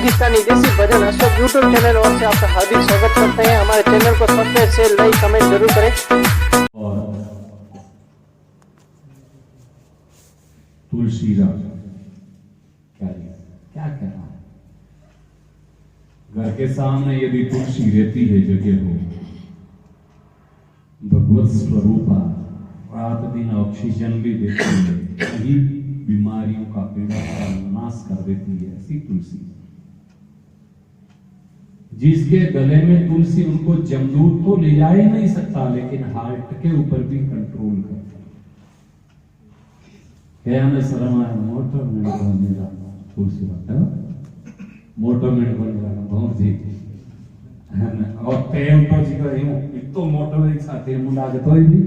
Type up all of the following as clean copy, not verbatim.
पाकिस्तानी देसी भजन Ashok YouTube channel और से आपका हार्दिक स्वागत करते हैं। हमारे चैनल को सब्सक्राइब शेयर लाइक कमेंट जरूर करें। और तुलसी राम क्या कहना है, घर के सामने यदि तुलसी रहती है जगह हो, भगवत स्वरूपा रात दिन ऑक्सीजन भी देती है, कहीं बीमारियों का पीड़ा का नाश कर देती है, ऐसी तुलसी। जिसके गले में तुलसी, उनको जमदूत तो ले जा ही नहीं सकता, लेकिन हार्ट के ऊपर भी कंट्रोल करता है। क्या में शर्म आया, मोटर में बनेगा तुलसी मोटर में बनेगा बहुत जी और प्रेम तो जी का एक तो मोटर एक साथ मुंडा के तो भी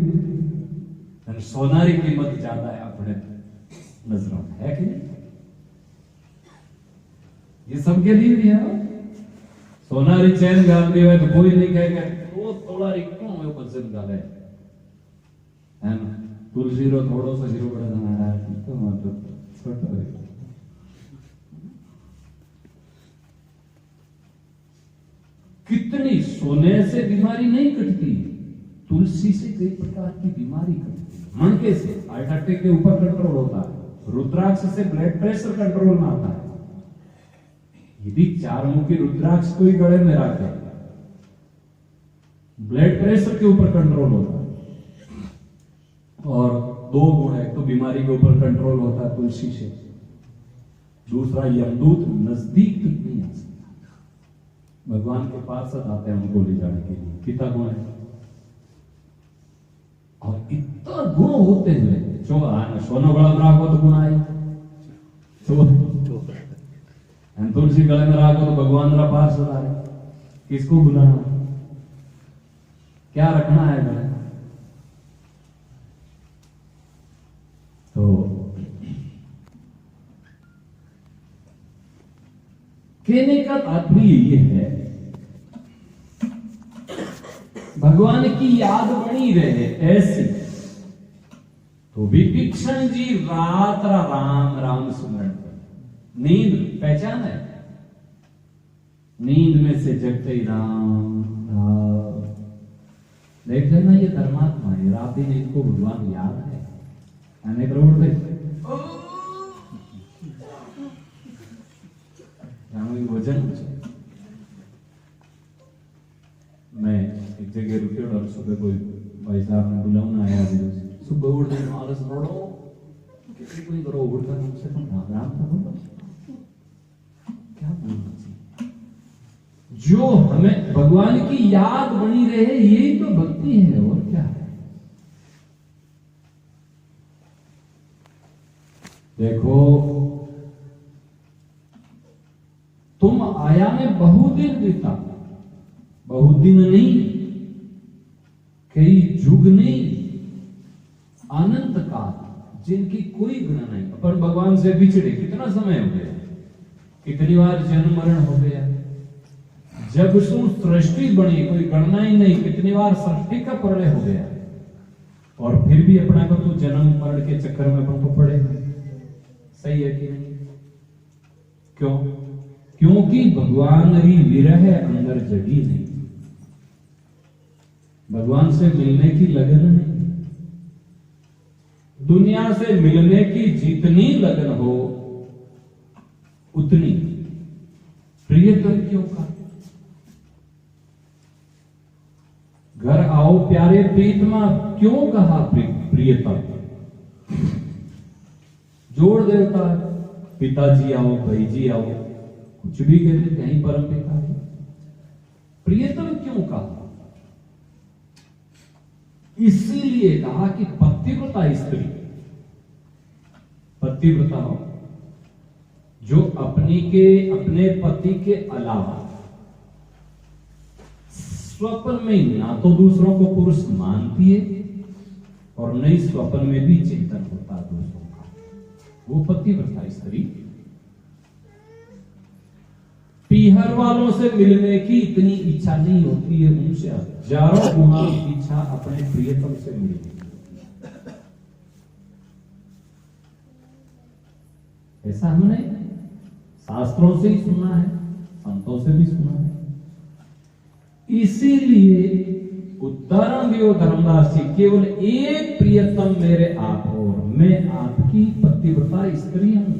सोनारी कीमत ज्यादा है अपने नजरों में, है कि नहीं? ये सबके लिए भी है। सोनारी चैन गाल दी है तो कोई नहीं कहेगा तो थोड़ा क्यों है पसंद गाले, है ना? तुलसी रो थोड़ो सा हीरो बड़ा हमारा तो मतलब छोटा है। कितनी सोने से बीमारी नहीं कटती, तुलसी से कई प्रकार की बीमारी कटती है। मनके से हार्ट अटैक के ऊपर कंट्रोल होता है, रुद्राक्ष से ब्लड प्रेशर कंट्रोल में आता है। यदि 4 मुखी रुद्राक्ष कोई गले में रखे, ब्लड प्रेशर के ऊपर कंट्रोल होता है। और 2 गुण है, तो बीमारी के ऊपर कंट्रोल होता है तुलसी से, दूसरा यमदूत नजदीक तक नहीं आ सकता, भगवान के पास साथ आते हैं उनको ले जाने के लिए। कितना गुण है, और इतना गुण होते हुए सोनो गला में राखो तो गुण आई, तुलसी गले में राखो तो भगवान मेरा पास आए। किसको बुलाना, क्या रखना है गले? तो कहने का तात्पर्य ये है, भगवान की याद बनी रहे ऐसी। तो विभीषण जी रात राम राम सुमरण कर, नींद पहचान है, नींद में से जगते ही राम राम। देख लेना ये धर्मात्मा है, रात दिन इनको भगवान याद है। अनेक वजन मैं एक जगह रुके और सुबह कोई भाई साहब ने बुलाना आया, सुबह उठ गए आलस रोड़ो किसी कोई करो उठकर हमसे राम राम तो बोलो, क्या बोलना चाहिए? जो हमें भगवान की याद बनी रहे, यही तो भक्ति है, और क्या है? देखो तुम आया में बहुत दिन बीता, बहुत दिन नहीं, कई युग नहीं, अनंत काल, जिनकी कोई गणना नहीं। पर भगवान से बिछड़े कितना समय हो गया, कितनी बार जन्म मरण हो गया, जब सृष्टि बनी कोई गणना ही नहीं, कितनी बार सृष्टि का प्रलय हो गया, और फिर भी अपना को तो जन्म मरण के चक्कर में अपन को पड़े। सही है कि नहीं? क्यों? क्योंकि भगवान ही विरह अंदर जगी नहीं, भगवान से मिलने की लगन नहीं। दुनिया से मिलने की जितनी लगन हो उतनी प्रियतम क्यों का? घर आओ प्यारे प्रीतमा क्यों कहा प्रियतम? जोड़ देता है, पिताजी आओ भाई जी आओ, कुछ भी कहते कहीं परम पिता है, प्रियतम क्यों कहा? इसीलिए कहा कि पतिव्रता स्त्री, पतिव्रता हो जो अपने पति के अलावा स्वप्न में ना तो दूसरों को पुरुष मानती है, और नहीं स्वप्न में भी चिंतन होता दूसरों का, वो पतिव्रता स्त्री। पीहर वालों से मिलने की इतनी इच्छा नहीं होती है, उनसे हजारों गुना इच्छा अपने प्रियतम से मिलने की। ऐसा हमने शास्त्रों से ही सुना है। संतों से भी सुना है। इसीलिए उदाहरण दियो धर्मदास जी, केवल एक प्रियतम मेरे आप हो, मैं आपकी पतिव्रता स्त्री हूं।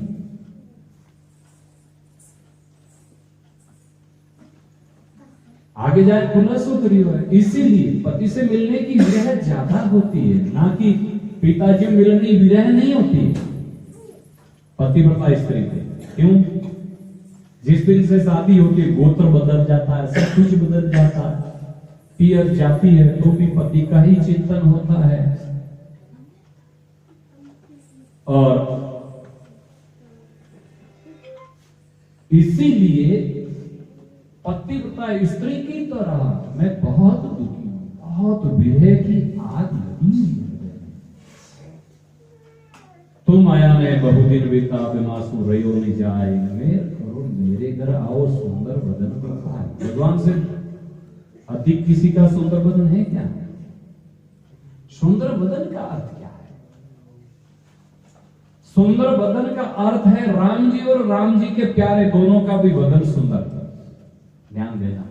आगे जाए पुनः सूत्रियो है, इसीलिए पति से मिलने की विरह ज्यादा होती है, ना कि पिताजी मिलने की विरह नहीं होती है पतिव्रता स्त्री पे। क्यों? जिस दिन से शादी होती है गोत्र बदल जाता है, सब कुछ बदल जाता है, पियर जाती है तो भी पति का ही चिंतन होता है। और इसीलिए पतिव्रता स्त्री की तरह मैं बहुत दुखी हूं, बहुत विरह की आग लगी है। तुम आया ने बहुदिन बीता बिनासु रयो नहीं जाए, मेर करो मेरे घर आओ सुंदर बदन का है। भगवान से अधिक किसी का सुंदर बदन है क्या? सुंदर बदन का अर्थ क्या है? सुंदर बदन का अर्थ है राम जी और राम जी के प्यारे दोनों का भी बदन सुंदर। ध्यान देना,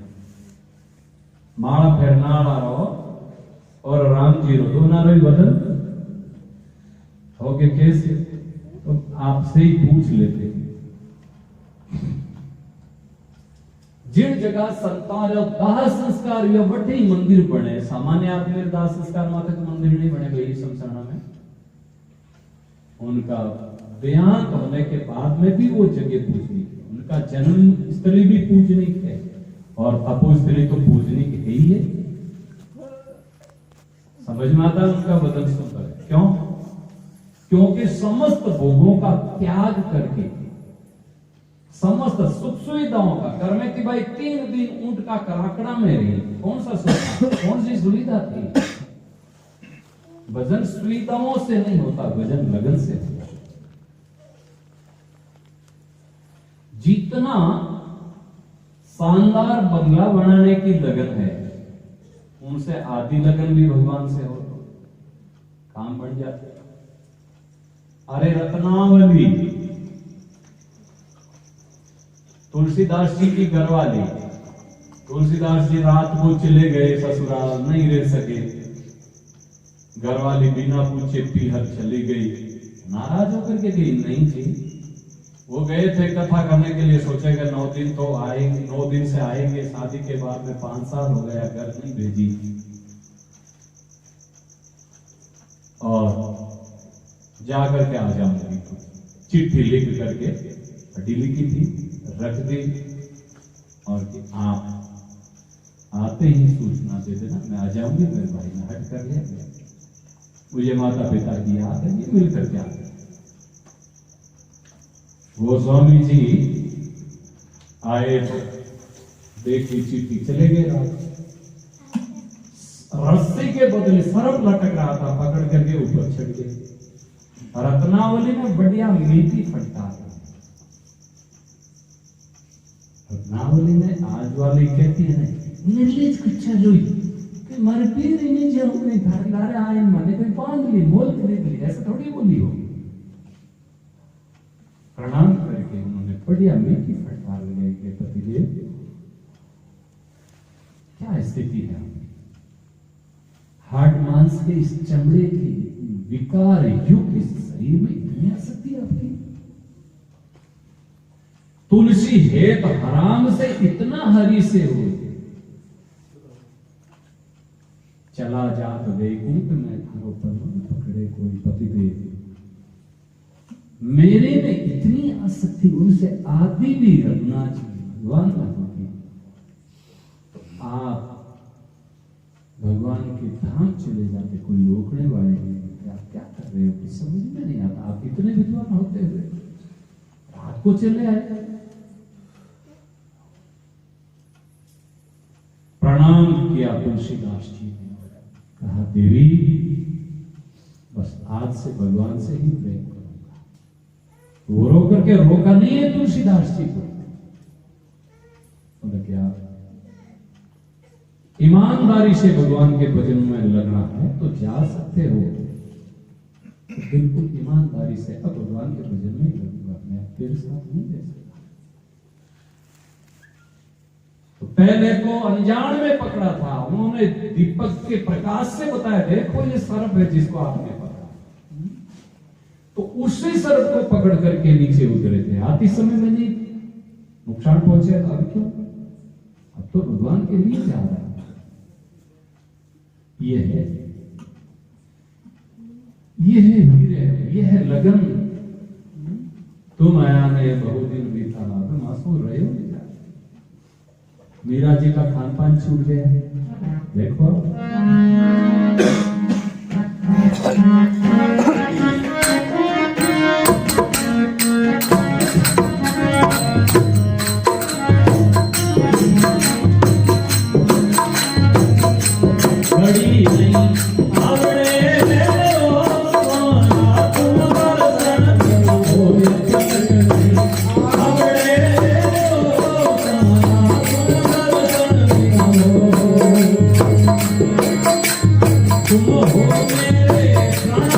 माड़ा फेरना रहो और राम जी रो दोनों रो बदन हो गए कैसे? तो आपसे ही पूछ लेते हैं। जिन जगह संतान दाह संस्कार या बड़े मंदिर बने, सामान्य आदमी दाह संस्कार माते तो मंदिर नहीं बने गई शमशाना में। उनका देहांत होने के बाद में भी वो जगह पूजनी थी, उनका जन्म स्थली भी पूजनीक है और तपो स्थली तो पूजनीक है ही है। समझ में आता है? उनका बदन सुंदर है। क्यों? क्योंकि समस्त भोगों का त्याग करके, समस्त सुख सुविधाओं का कर्मे की भाई 3 दिन ऊंट का कराकड़ा में रही। कौन सा सुख, कौन सी सुविधा थी? भजन सुविधाओं से नहीं होता, भजन लगन से होता। जितना शानदार बंगला बनाने की लगन है, उनसे आधी लगन भी भगवान से हो तो काम बढ़ जाते। अरे रत्नावली तुलसीदास जी की घरवाली, तुलसीदास जी रात को चले गए ससुराल, नहीं रह सके, घरवाली बिना पूछे पीहर चली गई। नाराज होकर के गई? नहीं थी, वो गए थे कथा करने के लिए, सोचेगा 9 दिन तो आएंगे, 9 दिन से आएंगे, शादी के बाद में 5 साल हो गया, घर नहीं भेजी। और जाकर के आ जाऊंगी, चिट्ठी लिख करके हड्डी लिखी थी, रख दी और कि आप आते ही सूचना दे देना, मैं आ जाऊंगी। मेरे भाई ने हट कर लिया, मुझे माता पिता की याद है, ये मिल करके आ गए। वो स्वामी जी आए तो देखी चिट्ठी, चले गए। रस्सी के बदले सरप लटक रहा था, पकड़ करके ऊपर चढ़ गए। रत्नावली में बढ़िया मीठी फटकार। रत्नावली में आज वाली कहती है निर्लिज कच्चा जोई कि मर पीर इन्हें जो अपने घर लारे आए माने कोई बांध ली, मोल खरीद ली, ऐसा थोड़ी बोली हो। प्रणाम करके उन्होंने बढ़िया मीठी फटकार लगाई के पतिदेव क्या स्थिति है, हार्ड मांस के इस चमड़े की विकार युक्त इस शरीर में इतनी आसक्ति आपकी? तुलसी है तो हराम से इतना हरि से हो। चला जात वैकुंठ में थारो पवन पकड़े कोई पतिदेव। मेरे में इतनी आसक्ति उनसे आदि भी रघुनाथ भगवान होती, तो आप भगवान के धाम चले जाते, कोई रोकने वाले नहीं होते। आप क्या कर रहे हो, कुछ समझ में नहीं आता। आप इतने विद्वान होते हुए रात को चले आए। प्रणाम किया तुलसीदास जी ने, कहा देवी बस आज से भगवान से ही प्रेम करूंगा। वो रो करके रोका नहीं है तुलसीदास जी को। बोले क्या ईमानदारी से भगवान के भजन में लगना है तो जा सकते हो, तो बिल्कुल ईमानदारी से अब भगवान के भजन में लगूंगा, मैं तेरे साथ नहीं दे सकता। तो पहले को अनजान में पकड़ा था, उन्होंने दीपक के प्रकाश से बताया देखो ये सर्प है जिसको आपने पकड़ा, तो उसी सर्प को पकड़ करके नीचे उतरे थे। आते समय मैंने नुकसान पहुंचे, अब क्यों, अब तो भगवान के लिए जा रहा है। ये है हीरे, ये है लगन। तुम आया ने बहुत दिन बीता, तुम आंसू रहे हो। मीरा जी का खान पान छूट गया, देखो तुम हो मेरे प्राण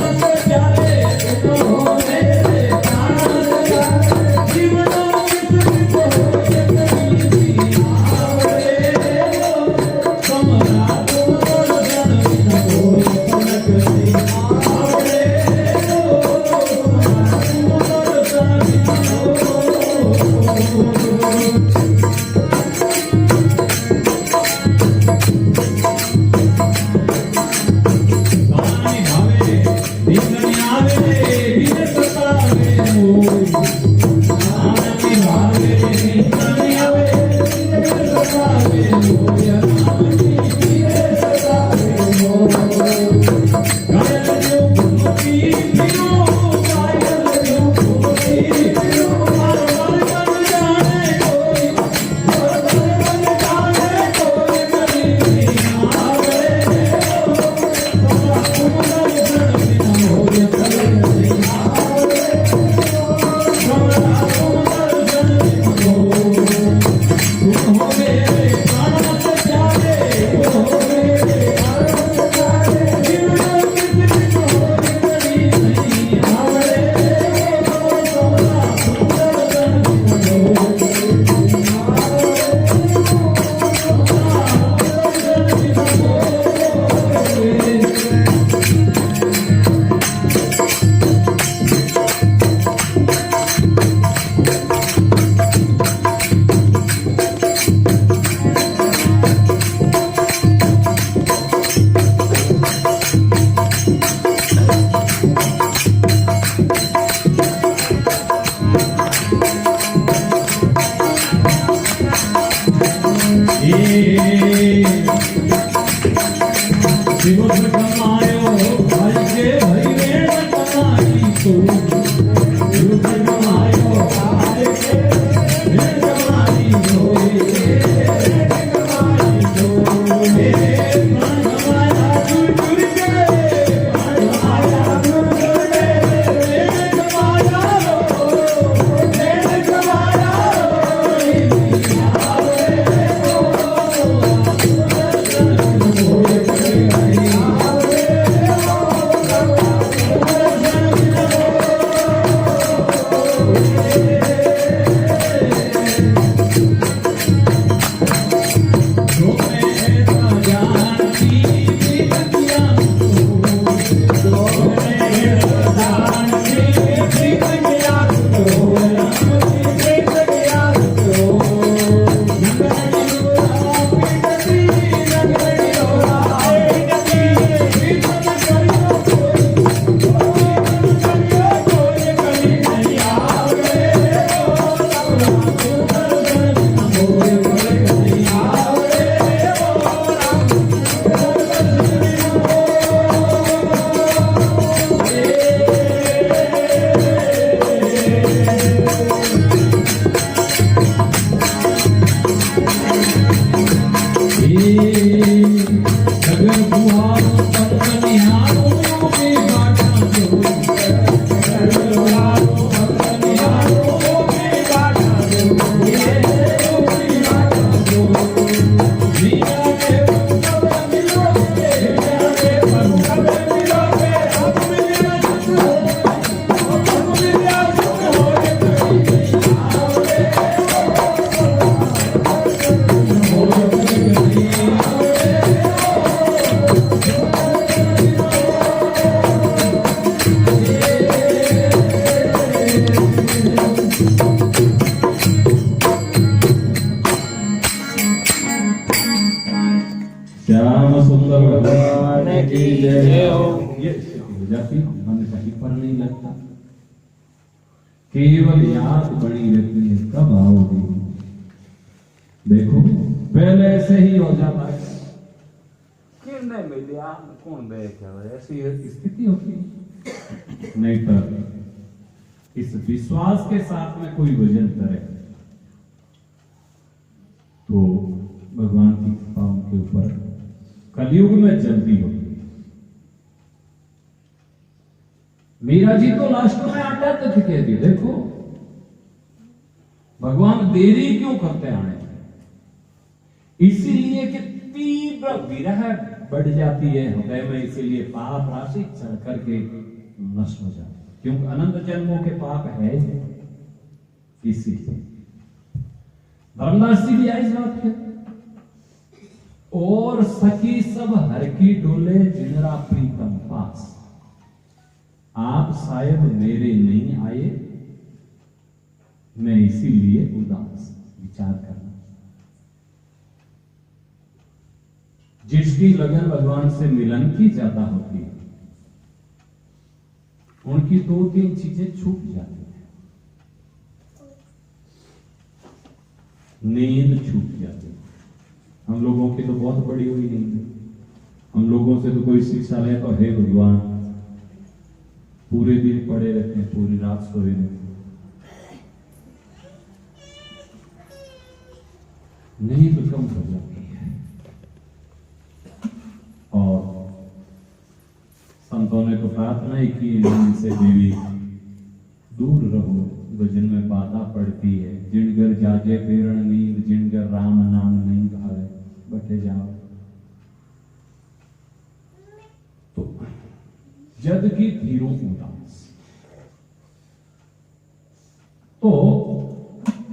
श्याम सुंदर भगवान की जय हो। जय। ये स्थिति हो जाती, मन कहीं पर नहीं लगता, केवल याद बनी रहती है कब आओगे। देखो पहले ऐसे ही हो जाता है कि नहीं मिले आप कौन बैठा है, ऐसी स्थिति होती है। नहीं पर इस विश्वास के साथ में कोई भजन करे तो भगवान की कृपा उनके ऊपर कलयुग में जल्दी होती है। मीरा जी तो लास्ट में आटा तक कहती, देखो भगवान देरी क्यों करते आने, इसीलिए कि तीव्र विरह बढ़ जाती है हृदय में, इसीलिए पाप राशि चढ़ करके नष्ट हो जाती है, क्योंकि अनंत जन्मों के पाप है इसीलिए। धर्मदास जी भी आई बात है, और सखी सब हर की डोले जिनरा प्रीतम पास, आप शायद मेरे नहीं आए, मैं इसीलिए उदास। विचार करना, जिसकी लगन भगवान से मिलन की ज्यादा होती है उनकी 2-3 चीजें छूट जाती है। नींद छूट जाती है, हम लोगों की तो बहुत बड़ी हुई नींद है, हम लोगों से तो कोई शिक्षा ले तो हे भगवान पूरे दिन पड़े रहते हैं, पूरी रात सोए रहते हैं, नींद कम हो जाती है। और संतों ने तो प्रार्थना ही की, नींद से देवी दूर रहो, भजन में बाधा पड़ती है। जिनगर जाजे पेरण नींद, जिनगर राम नाम नहीं भावे, बटे जाओ। तो जद की धीरो उदास, तो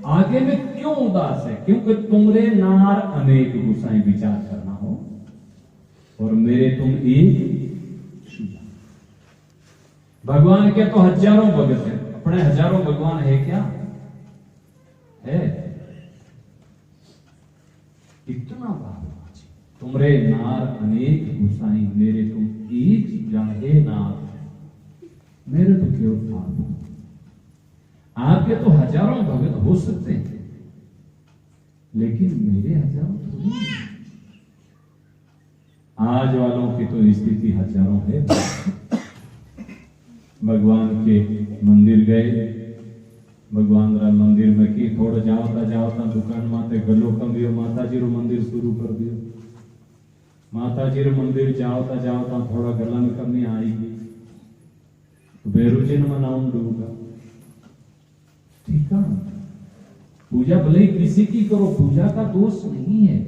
आगे में क्यों उदास है, क्योंकि तुमरे नार अनेक गुसाई, विचार करना हो, और मेरे तुम एक। भगवान के तो हजारों भगत हैं, अपने हजारों भगवान है क्या, है इतना बाबा। तुमरे नार अनेक गुसाई, मेरे तुम एक जाहे नार, मेरे तो केवल आपके तो हजारों भगत हो सकते हैं, लेकिन मेरे हजारों थोड़ी नहीं। आज वालों की तो स्थिति हजारों है। भगवान के मंदिर गए, भगवान रा मंदिर में की थोड़ा जावता दुकान माते गलो कम दियो, माताजी रो मंदिर शुरू कर दियो, माताजी रो मंदिर जावता थोड़ा गला में कमी आएगी तो बेरुजिन मनाऊं डूबा। ठीक है, पूजा भले ही किसी की करो, पूजा का दोष नहीं है,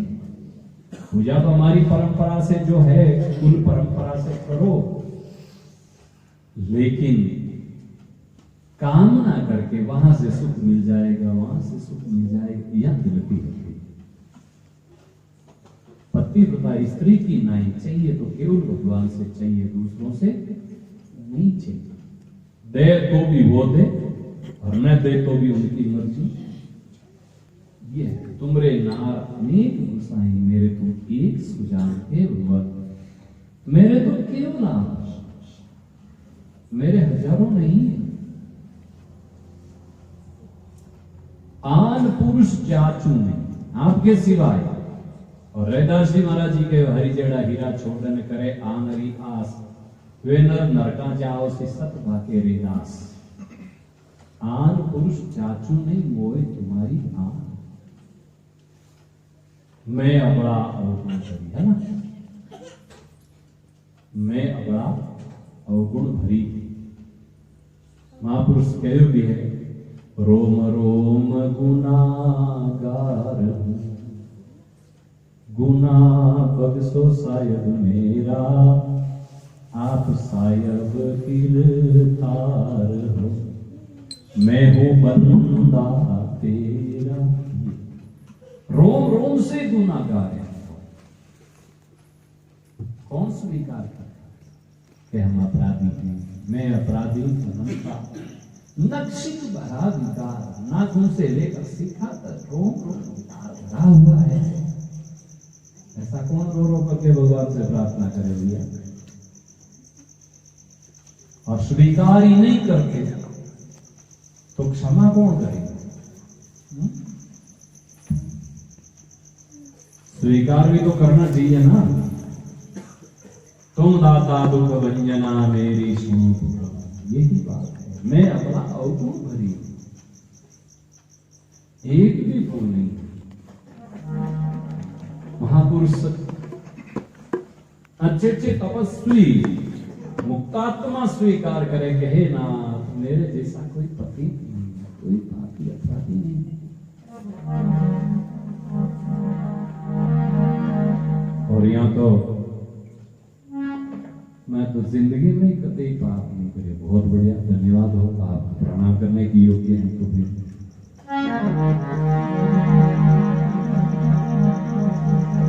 पूजा तो हमारी परंपरा से जो है, कुल परंपरा से करो, लेकिन कामना करके वहां से सुख मिल जाएगा, वहां से सुख मिल जाएगा, यह गलती होती है। पति तथा स्त्री की नहीं चाहिए तो केवल भगवान से चाहिए, दूसरों से नहीं चाहिए। दे तो भी वो दे और न दे तो भी उनकी मर्जी। ये तुमरे नार अनेक गुसाई, मेरे तुम एक सुजान हे भगवान, मेरे तो केवल आप, मेरे हजारों नहीं है। आन पुरुष जाचू नहीं आपके सिवाय। और रैदास जी महाराज जी के हरि जेड़ा हीरा छोड़ने करे आन हरि आस, वे नर नरका जाओ से सत भाके रेदास। आन पुरुष जाचू नहीं मोए तुम्हारी आन, मैं अपना अवगुण भरी, है ना, मैं अपना अवगुण भरी। महापुरुष कहो भी है, रोम रोम गुनागार हूं, गुना बख्शो सायद मेरा, आप सायब गिरफ्तार हो, मैं हूं बंदा तेरा। रोम रोम से गुनाहगार है, कौन स्वीकार करता कि हम अपराधी हैं, मैं अपराधी अनंता, नक्शिक भरा विकार, नाखून से लेकर शिखा तक रोम रोम विकार भरा हुआ है। ऐसा कौन रो रो करके आपसे प्रार्थना करें भैया, और स्वीकार ही नहीं करते तो क्षमा कौन करेगा? स्वीकार भी तो करना चाहिए ना। तुम दाता दुख भंजना मेरी सुनो, यही बात है। मैं अपना अवगुण भरी, एक भी भूल नहीं। महापुरुष अच्छे अच्छे तपस्वी मुक्तात्मा स्वीकार करे कि हे नाथ, मेरे जैसा कोई पति नहीं, कोई पापी अपराधी नहीं। और यहाँ तो मैं तो जिंदगी में कभी पाप नहीं करे। बहुत बढ़िया, धन्यवाद हो, आप प्रणाम करने की योग्य हैं। तो फिर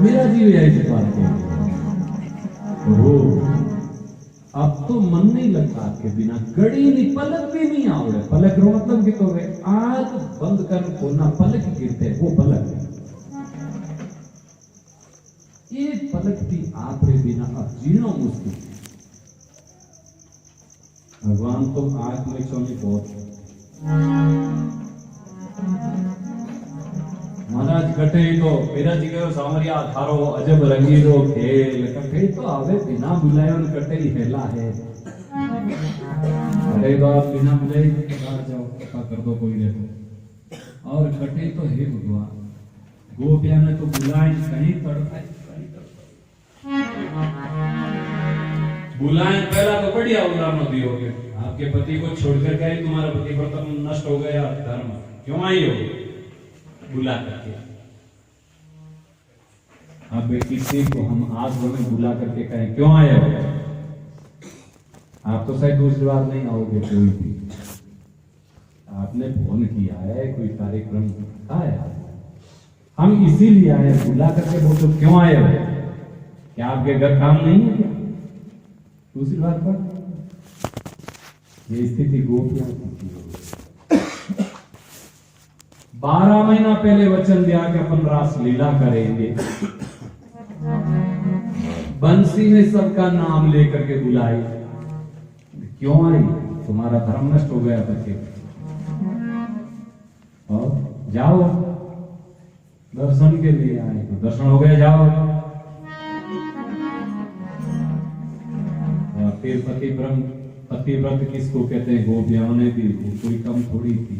मेरा जीव ऐसे बात है, अब तो मन नहीं लगता के बिना, गड़ी नहीं, पलक भी नहीं आवड़े। पलक रो मतलब कि तो आंख बंद कर खोलना, पलक गिरते वो पलक है। एक पलक भी आप रे बिना अब जीना मुश्किल। भगवान तो आंख में चौनी बहुत। महाराज कटे तो मेरा जी गयो सामरिया थारो अजब रंगीलो खेल, कटे तो आवे बिना बुलाए और कटे ही हेला है। अरे बाप बिना बुलाए बाहर जाओ, पता कर दो कोई देखो। और कटे तो हे भगवान, गोपिया ने तो बुलाए कहीं तड़पाए, कहीं बुलाए। पहला तो बढ़िया उदाहरण दियोगे, आपके पति को छोड़कर गए, तुम्हारा पति व्रत नष्ट हो गया, धर्म क्यों आई हो? बुला करके। अब किसी को हम आज में बुला करके कहें क्यों आए हो? आप तो शायद दूसरी बार नहीं आओगे। कोई भी आपने फोन किया है, कोई कार्यक्रम आया, हम इसीलिए आए, बुला करके बोल तो क्यों आए हो? क्या आपके घर काम नहीं है क्या? दूसरी बात पर ये स्थिति गोपियां की 12 महीना पहले वचन दिया कि अपन रास लीला करेंगे, बंसी में सबका नाम लेकर के बुलाई, क्यों आई? तुम्हारा धर्म नष्ट हो गया बच्चे। और जाओ, दर्शन के लिए आए तो दर्शन हो गया, जाओ। और फिर पतिव्रत किसको कहते हैं? गोपियां ने भी कोई कम थोड़ी थी,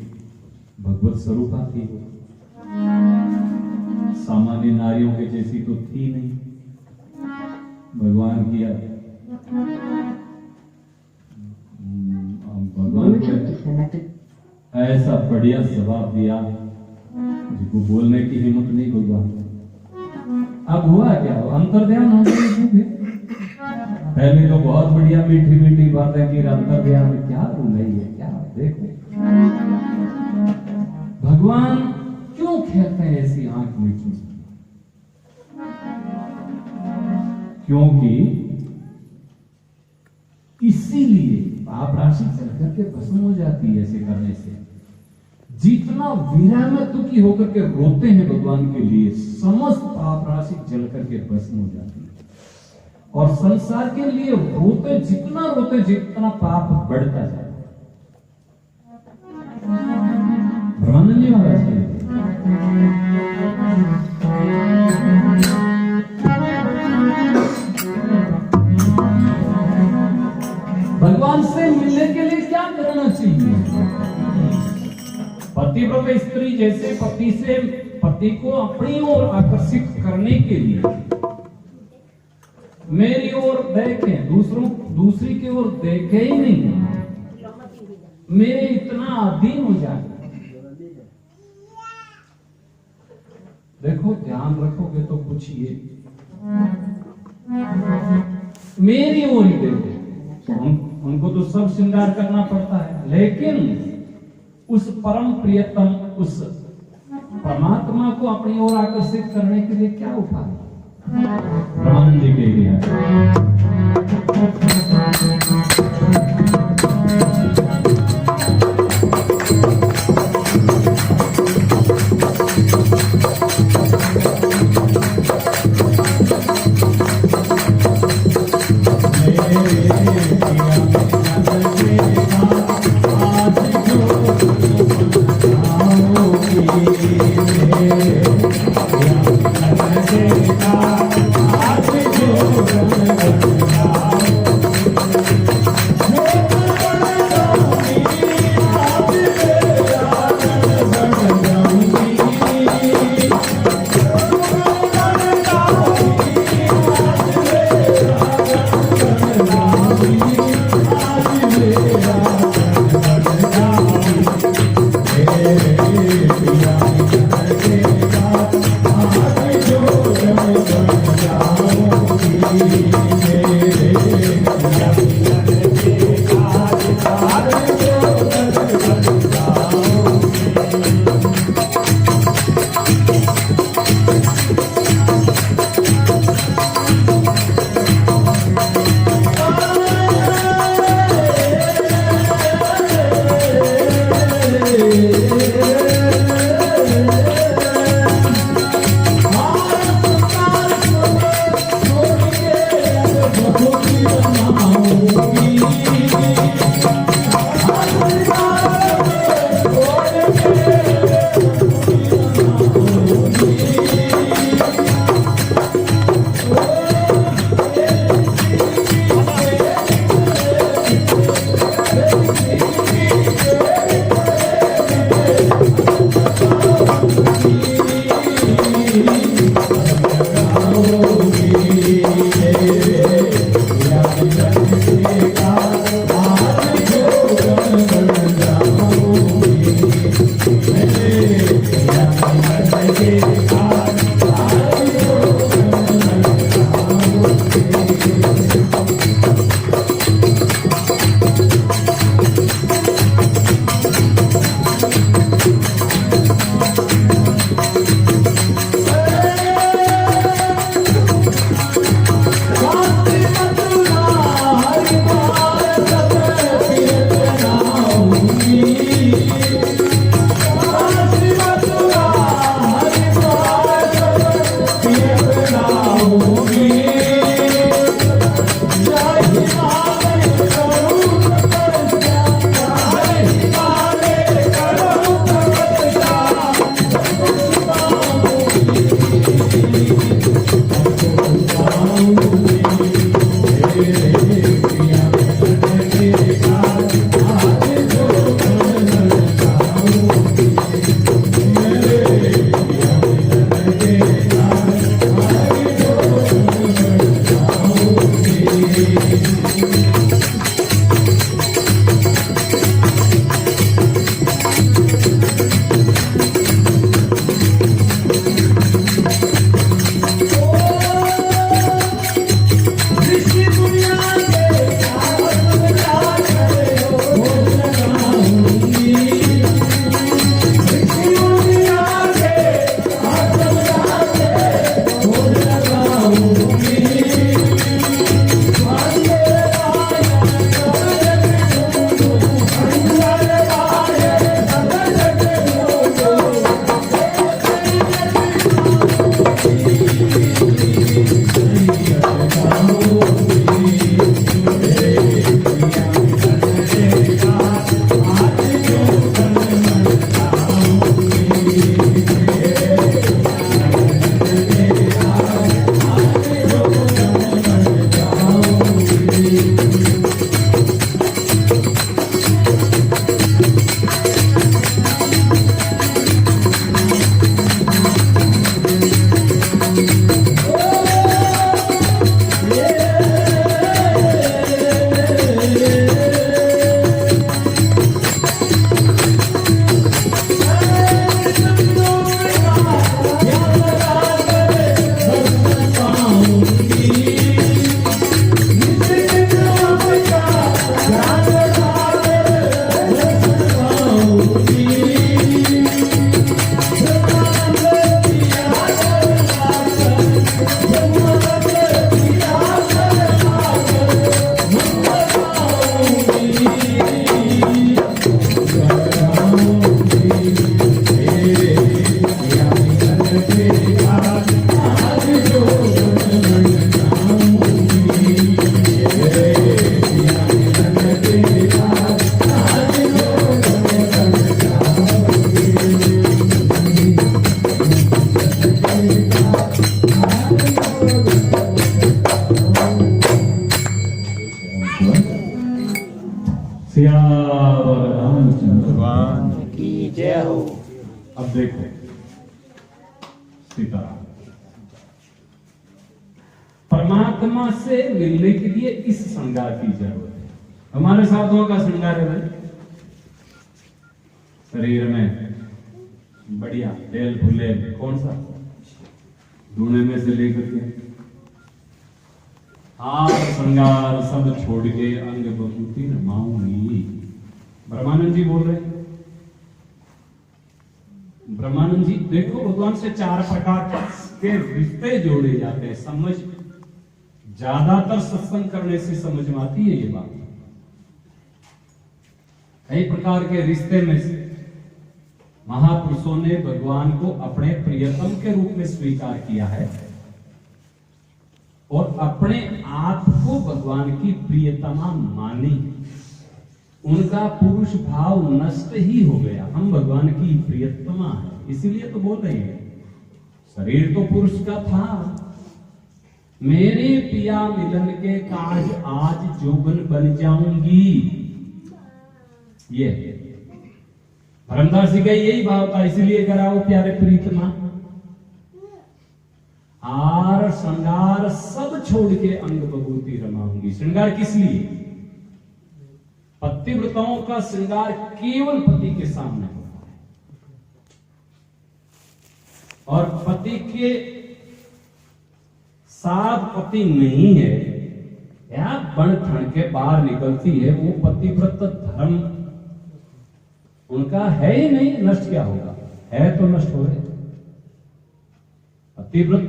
भगवत स्वरूपा थी, सामान्य नारियों के जैसी तो थी नहीं। भगवान की ऐसा बढ़िया जवाब दिया जिसको बोलने की हिम्मत नहीं भगवान। अब हुआ क्या? अंतर्ध्यान हो गई। पहले तो बहुत बढ़िया मीठी मीठी बातें की, अंतर्ध्यान में क्या बुलाई है क्या? देखो भगवान क्यों खेलते हैं ऐसी आंख मीठी? क्योंकि इसीलिए पाप राशि चल करके भस्म हो जाती है ऐसे करने से। जितना विरह में दुखी होकर के रोते हैं भगवान के लिए, समस्त पाप राशि जल करके भस्म हो जाती है। और संसार के लिए रोते जितना पाप बढ़ता जाए। ब्रह्मानंद जी महाराज भगवान से मिलने के लिए क्या करना चाहिए? पतिव्रत स्त्री जैसे पति को अपनी ओर आकर्षित करने के लिए मेरी ओर देखें, दूसरी की ओर देखे ही नहीं, मेरे इतना अधीन हो जाए। देखो ध्यान रखोगे तो कुछ ये मेरी ओर ही देखो। उनको तो सब श्रृंगार करना पड़ता है, लेकिन उस परम प्रियतम उस परमात्मा को अपनी ओर आकर्षित करने के लिए क्या उपाय? ब्रह्मानंद जी के लिए देखो सीताराम, परमात्मा से मिलने के लिए इस श्रृंगार की जरूरत है। हमारे साधुओं का श्रृंगार है भाई, शरीर में बढ़िया तेल फुले, कौन सा ढूंढने में से लेकर के हार श्रृंगार सब छोड़ के अंग बभूति रमाऊंगी। ब्रह्मानंद जी बोल रहे हैं। ब्रह्मानंद जी देखो, भगवान से 4 प्रकार के रिश्ते जोड़े जाते हैं। समझ ज्यादातर सत्संग करने से समझ में आती है ये बात। कई प्रकार के रिश्ते में से महापुरुषों ने भगवान को अपने प्रियतम के रूप में स्वीकार किया है और अपने आप को भगवान की प्रियतमा मानी। उनका पुरुष भाव नष्ट ही हो गया। हम भगवान की प्रियतमा है, इसीलिए तो बोल रहे हैं। शरीर तो पुरुष का था। मेरे पिया मिलन के काज आज जोगन बन जाऊंगी। ये धर्मदास जी का यही भाव था, इसीलिए कराओ प्यारे प्रीतमा। हार श्रृंगार सब छोड़ के अंग बभूति रमाऊंगी। श्रृंगार किस लिए? पतिव्रताओं का श्रृंगार केवल पति के सामने होता है और पति के साथ पति नहीं है या बन ठण के बाहर निकलती है, वो पतिव्रत धर्म उनका है ही नहीं। नष्ट क्या होगा? है तो नष्ट हो रहे। पतिव्रत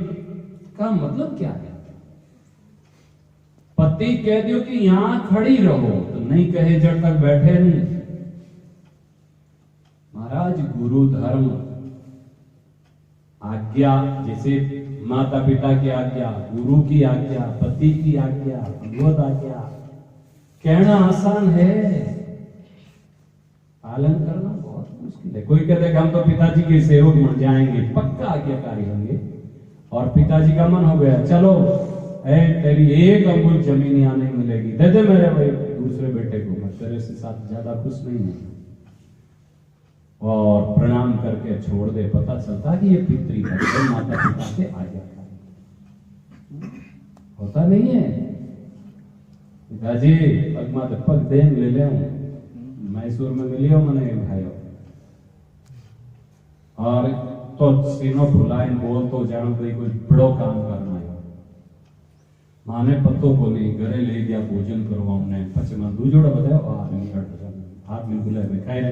का मतलब क्या है? पति कह दियो कि यहां खड़ी रहो तो नहीं कहे जब तक बैठे नहीं। महाराज गुरु धर्म आज्ञा, जैसे माता पिता की आज्ञा, गुरु की आज्ञा, पति की आज्ञा, भगवत आज्ञा कहना आसान है, पालन करना बहुत मुश्किल है। कोई कहते हम तो पिताजी के सेवक बन जाएंगे, पक्का आज्ञाकारी होंगे, और पिताजी का मन हो गया चलो तेरी 1 अंगुल जमीन यहां नहीं मिलेगी, दे दे मेरे भाई दूसरे बेटे को, मैं तेरे से साथ ज्यादा खुश नहीं हूं, और प्रणाम करके छोड़ दे। पता चलता कि ये पितृ है, माता पिता से आज्ञाकारी होता नहीं है। पिताजी पग माते पग देन ले ले मैसूर में मिलियो मने भाइयों, और तो सीनो फुलाइन बोल तो जानो भाई कोई बड़ो काम करना है। माने पत्तो को नहीं घरे ले गया भोजन करवा हमने पछे में दूजोड़ा बतायो हाथ में बुलाए में खाए रे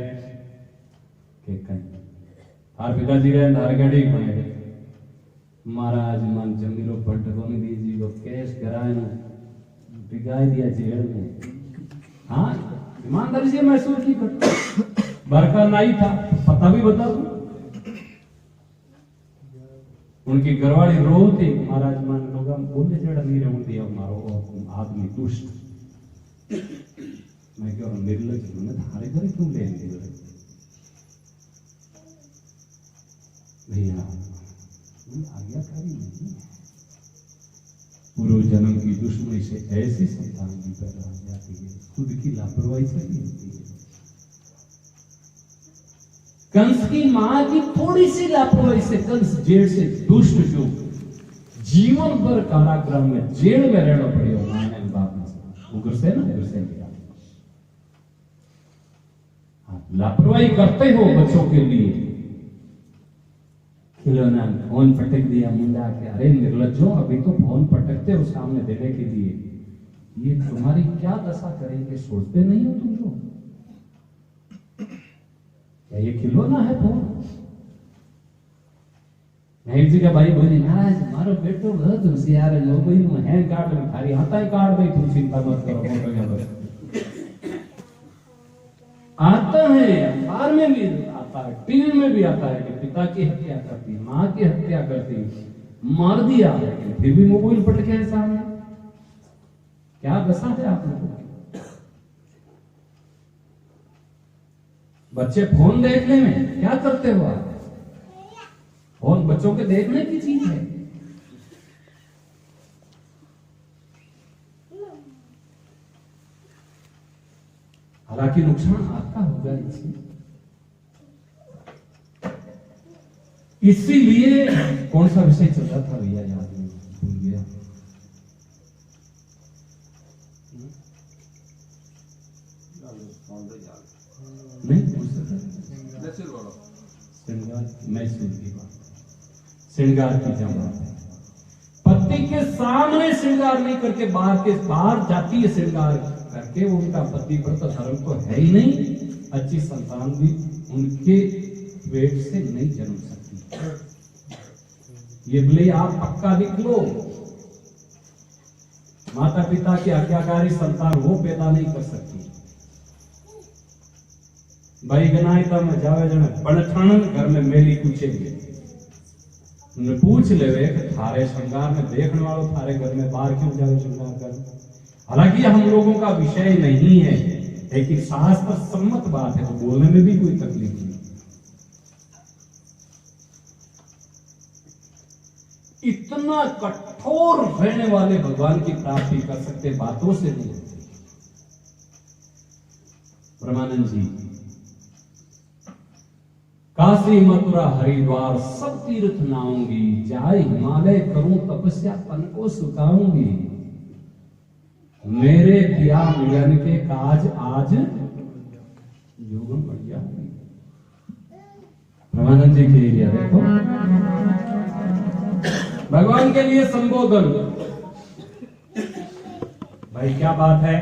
के कहीं हार पिताजी रे धार गाड़ी बने महाराज मन जमीरो बंट को नहीं दीजी वो केस कराए न बिगाई दिया जेल में। हाँ ईमानदारी से महसूस की करता बरका नहीं था, पता भी बता दूं। उनकी घरवाली रोती महाराज मान लोग बोले जड़ा नहीं रहूं दिया मारो आदमी दुष्ट। मैं क्यों निर्लज हूं, धारे घर क्यों ले भैया आज्ञाकारी नहीं है। पूर्व जन्म की दुश्मनी से ऐसी संतान भी पैदा हो जाती है, खुद की लापरवाही से भी होती है। कंस की मां की थोड़ी सी लापरवाही से कंस जेल से दुष्ट जो जीवन भर कारागृह में जेल में रहना पड़ेगा माने बाप में उग्र से ना उग्र से लापरवाही करते हो बच्चों के लिए। खिलौना फोन पटक दिया मुंडा के, अरे निर्लज्जो अभी तो फोन पटकते हो सामने देने के लिए, ये तुम्हारी क्या दशा करेंगे सोचते नहीं हो तुम लोग? क्या ये खिलौना है फोन? एक जी का भाई बोली महाराज मारो बेटो बहुत होशियार है, लोग है काट में थारी हाथा ही काट दे, तुम चिंता मत करो। आता है अखबार में भी आता है, टीवी में भी आता है कि पिता की हत्या करती, माँ की हत्या करती, मार दिया, लेकिन फिर भी मोबाइल पटके है सामने। क्या दशा है आप लोगों की? बच्चे फोन देखने में क्या करते हो आप? फोन बच्चों के देखने की चीज है। हालांकि नुकसान आपका होगा इससे। इसीलिए कौन सा विषय चल रहा था भैया, याद नहीं, भूल गया। नहीं श्रृंगार की जमा पति के सामने श्रृंगार नहीं करके बाहर जाती है श्रृंगार करके, वो उनका पति व्रत धर्म तो है ही नहीं, अच्छी संतान भी उनके पेट से नहीं जन्म सकती। ये बोले आप पक्का लिख लो, माता पिता की आज्ञाकारी संतान वो पैदा नहीं कर सकती। भाई गनायता में जावे जने बनठण घर में मेली पूछेंगे, उन्हें पूछ लेवे कि थारे श्रृंगार में देखने वालों थारे घर में बाहर क्यों जावे श्रृंगार कर। हालांकि हम लोगों का विषय नहीं है, लेकिन शास्त्र सम्मत बात है, तो बोलने में भी कोई तकलीफ नहीं। इतना कठोर रहने वाले भगवान की प्राप्ति कर सकते बातों से नहीं होती। ब्रह्मानंद जी काशी मथुरा हरिद्वार सब तीर्थ नाऊंगी, जाए हिमालय करूं तपस्या तन को सुखाऊंगी, मेरे पिया मिलन के काज आज योगम बढ़ जाऊंगी। ब्रह्मानंद जी के लिए देखो भगवान के लिए संबोधन, भाई क्या बात है।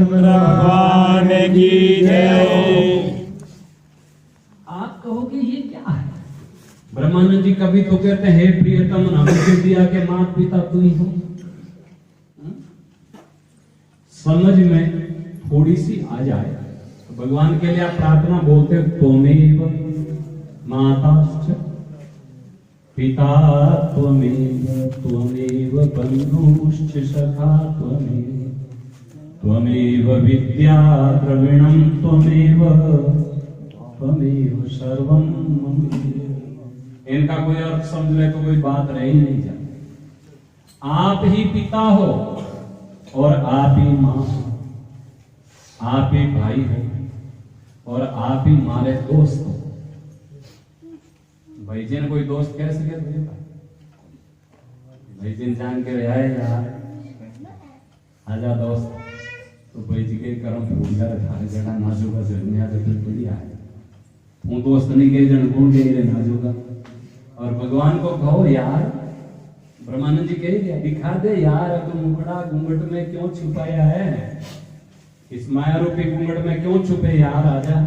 भगवान की जय। आप कहोगे ये क्या है? ब्रह्मानंद जी कभी तो कहते हैं, हे प्रियतम नमस्ते दिया के माता पिता तू ही हो। समझ में थोड़ी सी आ जाए तो भगवान के लिए आप प्रार्थना बोलते हो, त्वमेव माताश्च पिता त्वमेव त्वमेव बन्धुश्च सखा त्वमेव विद्या द्रविणं त्वमेव सर्वं मम। इनका कोई अर्थ समझ ले तो कोई बात रह ही नहीं जाती। आप ही पिता हो और आप ही मां हो, आप ही भाई हो और आप ही हमारे दोस्त हो। भाई जिन कोई दोस्त कह सके तो भाई जिन जान के आए यार आजा दोस्त तो भाई जी के करम भूल थारे जड़ा नाजुका जन्या तो बढ़िया है। हूं दोस्त नहीं के जन कौन के रे नाजुका। और भगवान को कहो यार, ब्रह्मानंद जी कह दिया दिखा दे यार, तू मुखड़ा घूंघट में क्यों छुपाया है, इस माया रूपी घूंघट में क्यों छुपे यार, आजा।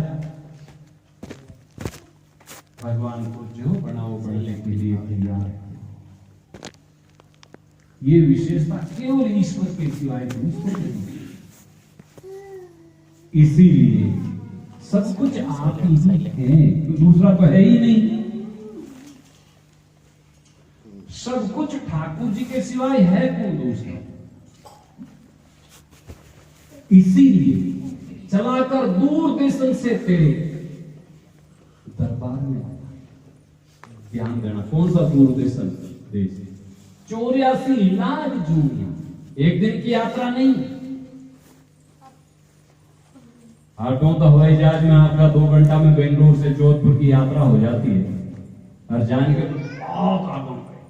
भगवान को जो बनाओ बढ़ने के लिए तैयार है। ये विशेषता केवल ईश्वर के सिवाय दूसरे नहीं। इसीलिए सब कुछ आप ही हैं, दूसरा तो है ही नहीं। सब कुछ ठाकुर जी के सिवाय है कौन दूसरा। इसीलिए चलाकर दूर देशन से तेरे दरबार में आया। ध्यान देना, कौन सा दूर देशन देश? 84 लाख जूनिया, एक दिन की यात्रा नहीं। ऑटो तो हवाई जहाज में आपका 2 घंटा में बेंगलोर से जोधपुर की यात्रा हो जाती है। और जान के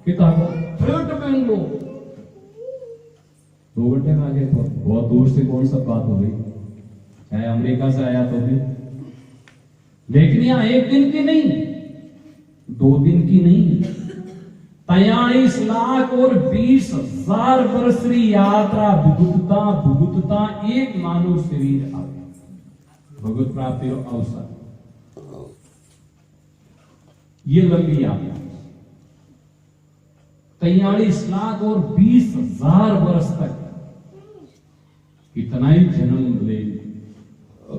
कितना बेंगलोर 2 घंटे में आ गए। बहुत दूर से कौन सा बात हो गई, चाहे अमेरिका से आया तो भी। लेकिन यहाँ 1 दिन की नहीं, 2 दिन की नहीं, 43 लाख और 20,000 वर्ष की यात्रा भुगतता भुगतता एक मानव शरीर आ गया। भगवत प्राप्ति और अवसर, ये लंबी यात्रा 43 लाख और 20,000 वर्ष तक कितना ही जन्म ले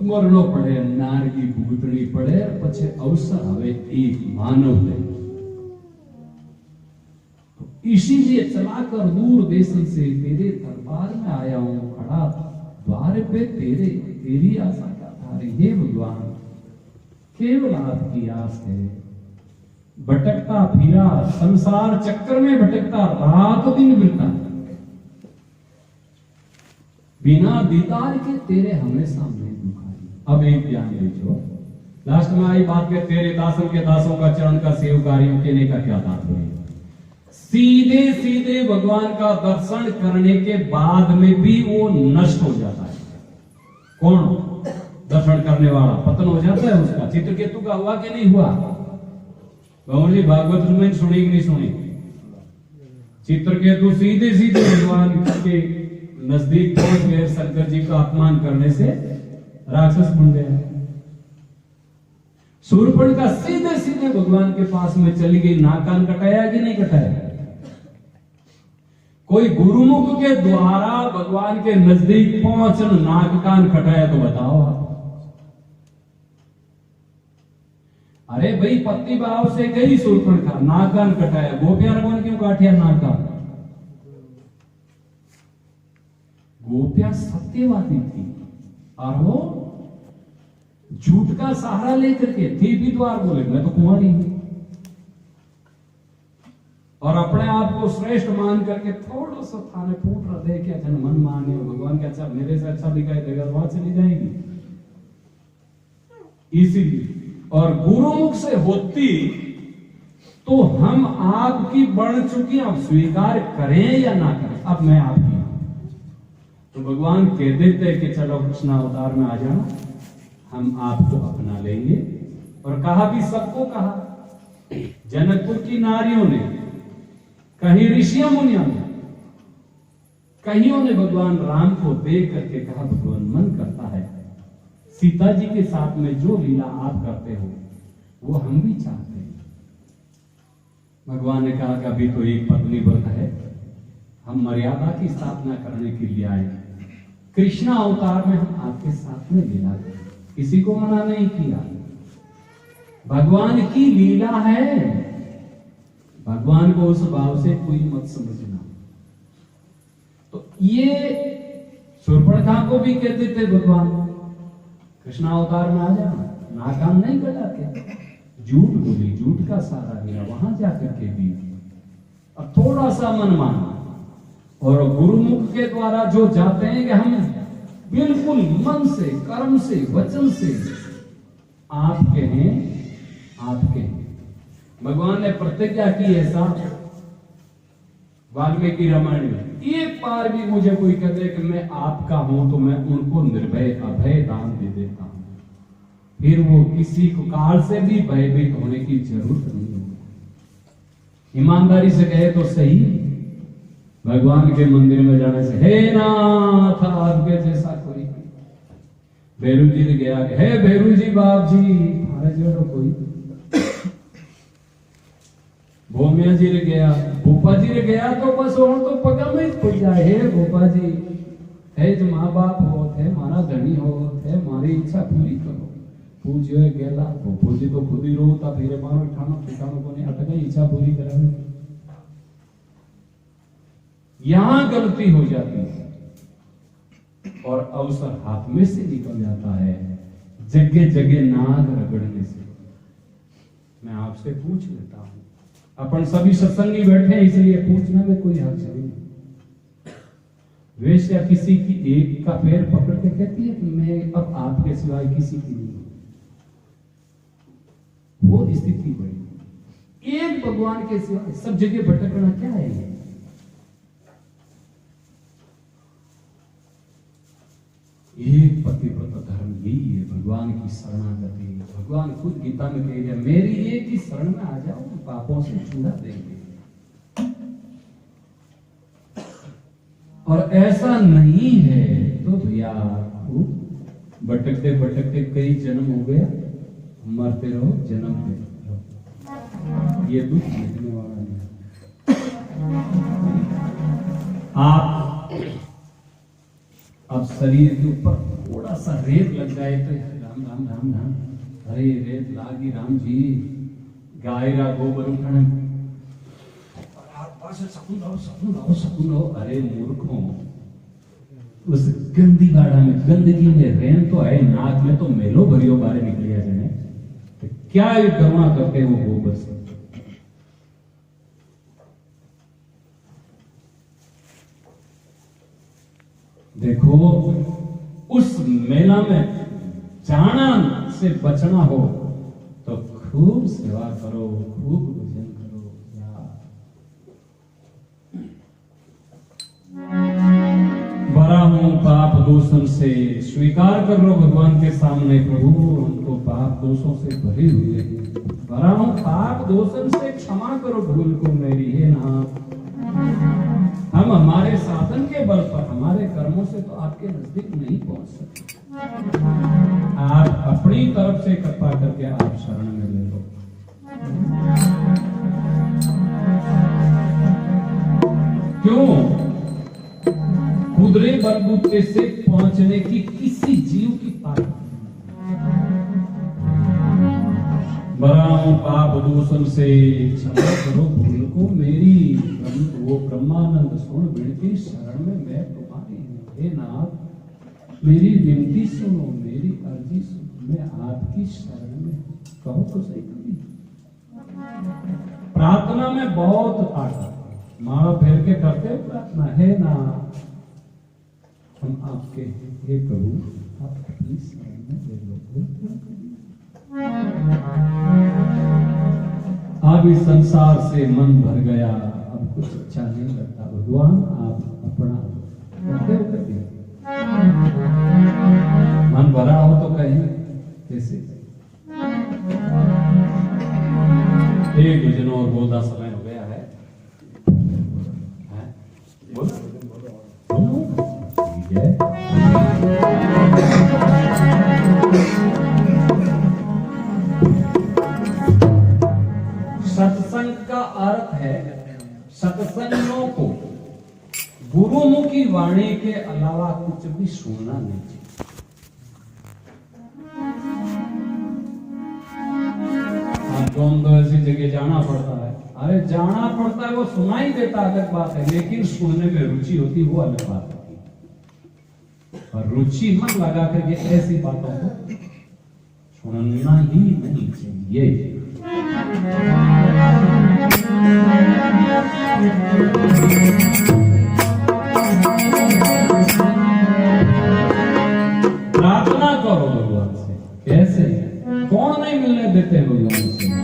मरणो पड़े, नारगी भुगतनी पड़े, पछे अवसर हवे एक मानव ले। तो इसीलिए चलाकर दूर देशन से तेरे दरबार में आया हूं, खड़ा द्वार पे तेरी आशा का धारी। हे भगवान, केवल आपकी आस है, भटकता फिरा, संसार चक्कर में भटकता, रात दिन बिरता, बिना दीदार के तेरे हमेशा में दुखारी। अब एक ध्यान दीजिए, लास्ट में आई बात के तेरे दासों के दासों का चरण का सेवकारियों के का क्या तात्पर्य? सीधे सीधे भगवान का दर्शन करने के बाद में भी वो नष्ट हो जाता है। कौन? दर्शन करने वाला पतन हो जाता है उसका। चित्रकेतु का हुआ कि नहीं हुआ? गौर जी भागवत में सुनी कि नहीं सुनी? चित्रकेतु सीधे सीधे भगवान के नजदीक पहुंच गए, शंकर जी का अपमान करने से राक्षस बन गए। शूर्पणखा सीधे सीधे भगवान के पास में चली गई, नाक कान कटाया कि नहीं कटाया? कोई गुरुमुख के द्वारा भगवान के नजदीक पहुंच नाक कान कटाया तो बताओ आप। अरे भाई पत्नी भाव से गई शूर्पणखा, नाक कान कटाया, गोपियां कौन क्यों काटिया नाक कान? गोपियां सत्यवादी थी और वो झूठ का सहारा लेकर के थी भी द्वार बोले मैं तो कुंवारी हूं, और अपने आप को श्रेष्ठ मान करके थोड़ा सा थाने फूट रहा दे क्या जन मन माने भगवान के अच्छा मेरे से अच्छा दिखाई देगा वहां चली जाएगी। इसीलिए और गुरुमुख से होती तो हम आपकी बढ़ चुकी, अब स्वीकार करें या ना करें, अब मैं आपकी तो भगवान कह देते कि चलो कृष्ण अवतार में आ जाना, हम आपको अपना लेंगे। और कहा भी सबको कहा, जनकपुर की नारियों ने, कहीं ऋषियों मुनियों ने, कईयों ने भगवान राम को देख करके कहा भगवान मन करता है सीता जी के साथ में जो लीला आप करते हो वो हम भी चाहते हैं। भगवान ने कहा कि अभी तो एक पत्नी व्रत है, हम मर्यादा की स्थापना करने के लिए आए, कृष्ण अवतार में हम आपके साथ में लीला करें, किसी को मना नहीं किया। भगवान की लीला है, भगवान को उस भाव से कोई मत समझना। तो ये शूर्पणखा को भी कहते थे भगवान कृष्ण अवतार में आ जाना, नाकाम नहीं कटाते, झूठ बोली, झूठ का सहारा लिया, वहां जाकर के भी अब थोड़ा सा मन माना। और गुरुमुख के द्वारा जो जाते हैं कि हम बिल्कुल मन से, कर्म से, वचन से आपके हैं, आपके हैं। भगवान ने प्रतिज्ञा की ऐसा वाल्मीकि रामायण में, एक बार भी मुझे कोई कहते कि मैं आपका हूं तो मैं उनको निर्भय अभय दान दे देता हूं, फिर वो किसी को काल से भी भयभीत होने की जरूरत नहीं होगी। ईमानदारी से कहे तो सही, भगवान के मंदिर में जाने से हे नाथ आपके जैसा कोई, भैरू जी ने गया हे भैरू जी बाप जी हमारे जोड़ो कोई, भूमिया जी ने गया, भूपा जी ने गया तो बस और तो पगा में खुल जाए, हे भूपा जी है जो माँ बाप हो थे, मारा धनी हो थे, हमारी इच्छा पूरी करो। पूज्य गेला भूपो जी तो खुद ही रोता, फिर मारो ठानो ठिकानो को नहीं अटका, इच्छा पूरी करानी। यहां गलती हो जाती है और अवसर हाथ में से निकल जाता है जगह जगह नाग रगड़ने से। मैं आपसे पूछ लेता हूं, अपन सभी सत्संगी बैठे हैं इसलिए पूछने में कोई हर्ज नहीं। वेश्या किसी की एक का पैर पकड़ के कहती है कि मैं अब आपके सिवाय किसी की नहीं हूं, वो स्थिति बड़ी। एक भगवान के सिवाय सब जगह भटकना क्या है? एक पतिव्रत धर्म यही है, भगवान की शरणागति। भगवान खुद गीता में कह दिया मेरी एक ही शरण में आ जाओ, पापों से छुड़ा देंगे। और ऐसा नहीं है तो भैया भटकते भटकते कई जन्म हो गया, मरते रहो जन्मते रहो, ये दुख मिटने वाला नहीं। आप अब शरीर के ऊपर थोड़ा सा रेत लग जाए तो राम राम राम राम, अरे रेत लागी राम जी, गाय रा गोबर उठाने सकून लो। अरे मूर्खों, उस गंदी गाड़ा में, गंदगी में रेन तो है, नाक में तो मेलो भरियो बारे निकलिया जाने, तो क्या ये गवा करते वो गोबर से? देखो, उस मेला में जाना से बचना हो तो खूब सेवा करो, खूब भजन करो यार। भरा हूं पाप दोषों से, स्वीकार कर लो भगवान के सामने, प्रभु हमको पाप दोषों से भरे हुए हैं, भरा हूं पाप दोषों से, क्षमा करो भूल को मेरी, हे नाथ। हम हमारे साधन के बल पर, हमारे कर्मों से तो आपके नजदीक नहीं पहुंच सकते। आप अपनी तरफ से कृपा करके आप शरण में ले लो। क्यों? खुदरे बलबूते से पहुंचने की किसी जीव की ताकत बराऊं पाप दूषण से, क्षमा करो भूल को मेरी, वो ब्रह्मानंद सुन विनती शरण में मैं तुम्हारी हूं, हे नाथ मेरी विनती सुनो, मेरी अर्जी सुनो, मैं आपकी शरण में। कहो तो सही कभी। प्रार्थना में बहुत ताकत, माला फेर के करते हो प्रार्थना, हे नाथ हम आपके, हे प्रभु आप अपनी शरण में ले लो। अब इस संसार से मन भर गया, अब कुछ अच्छा नहीं लगता, भगवान आप अपना करते मन भरा हो तो कहीं कैसे। एक भजन और बोलता समय हो गया है, बोल ठीक है। सत्संग का अर्थ है सत्संगों को गुरुमुखी वाणी के अलावा कुछ भी सुनना नहीं चाहिए। आपको हम तो ऐसी जगह जाना पड़ता है, अरे जाना पड़ता है, वो सुनाई देता अलग बात है, लेकिन सुनने में रुचि होती वो अलग बात होती है। और रुचि मन लगा करके ऐसी बातों को सुनना ही नहीं चाहिए। प्रार्थना करो भगवान से, कैसे? कौन नहीं मिलने देते भगवान से?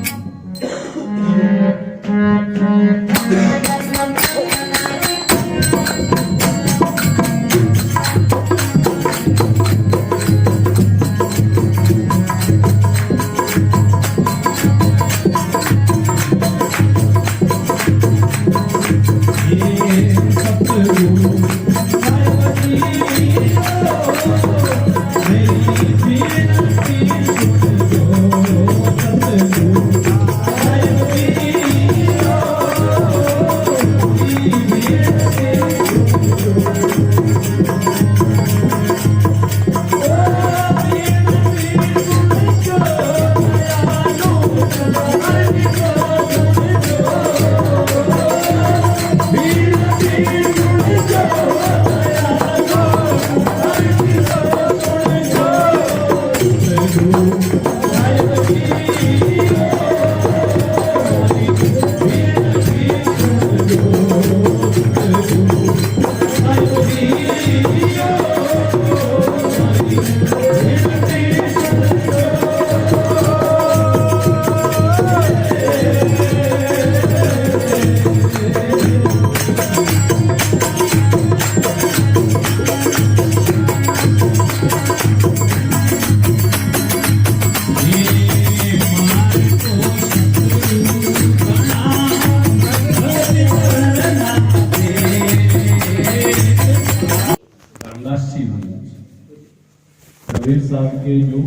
कबीर साहब के जो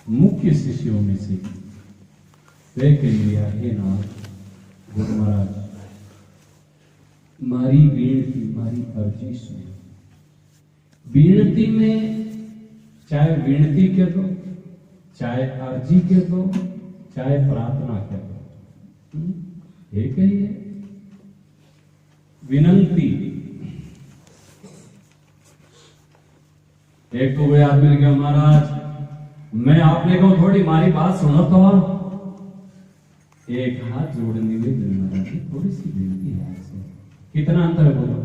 मुख्य शिष्यों में से तय कर लिया, हे नाथ गुरु महाराज मारी बेनती, मारी अर्जी सुनो। बेनती में चाहे बेनती कह दो, चाहे अर्जी कह दो, चाहे प्रार्थना कह दो, एक ही है विनंती। एक तो वे आदमी ने कहा महाराज मैं आपने को थोड़ी मारी बात सुनो तो, एक हाथ जोड़ने में महाराज थोड़ी सी बेनती है आपसे। कितना अंतर है बोलो?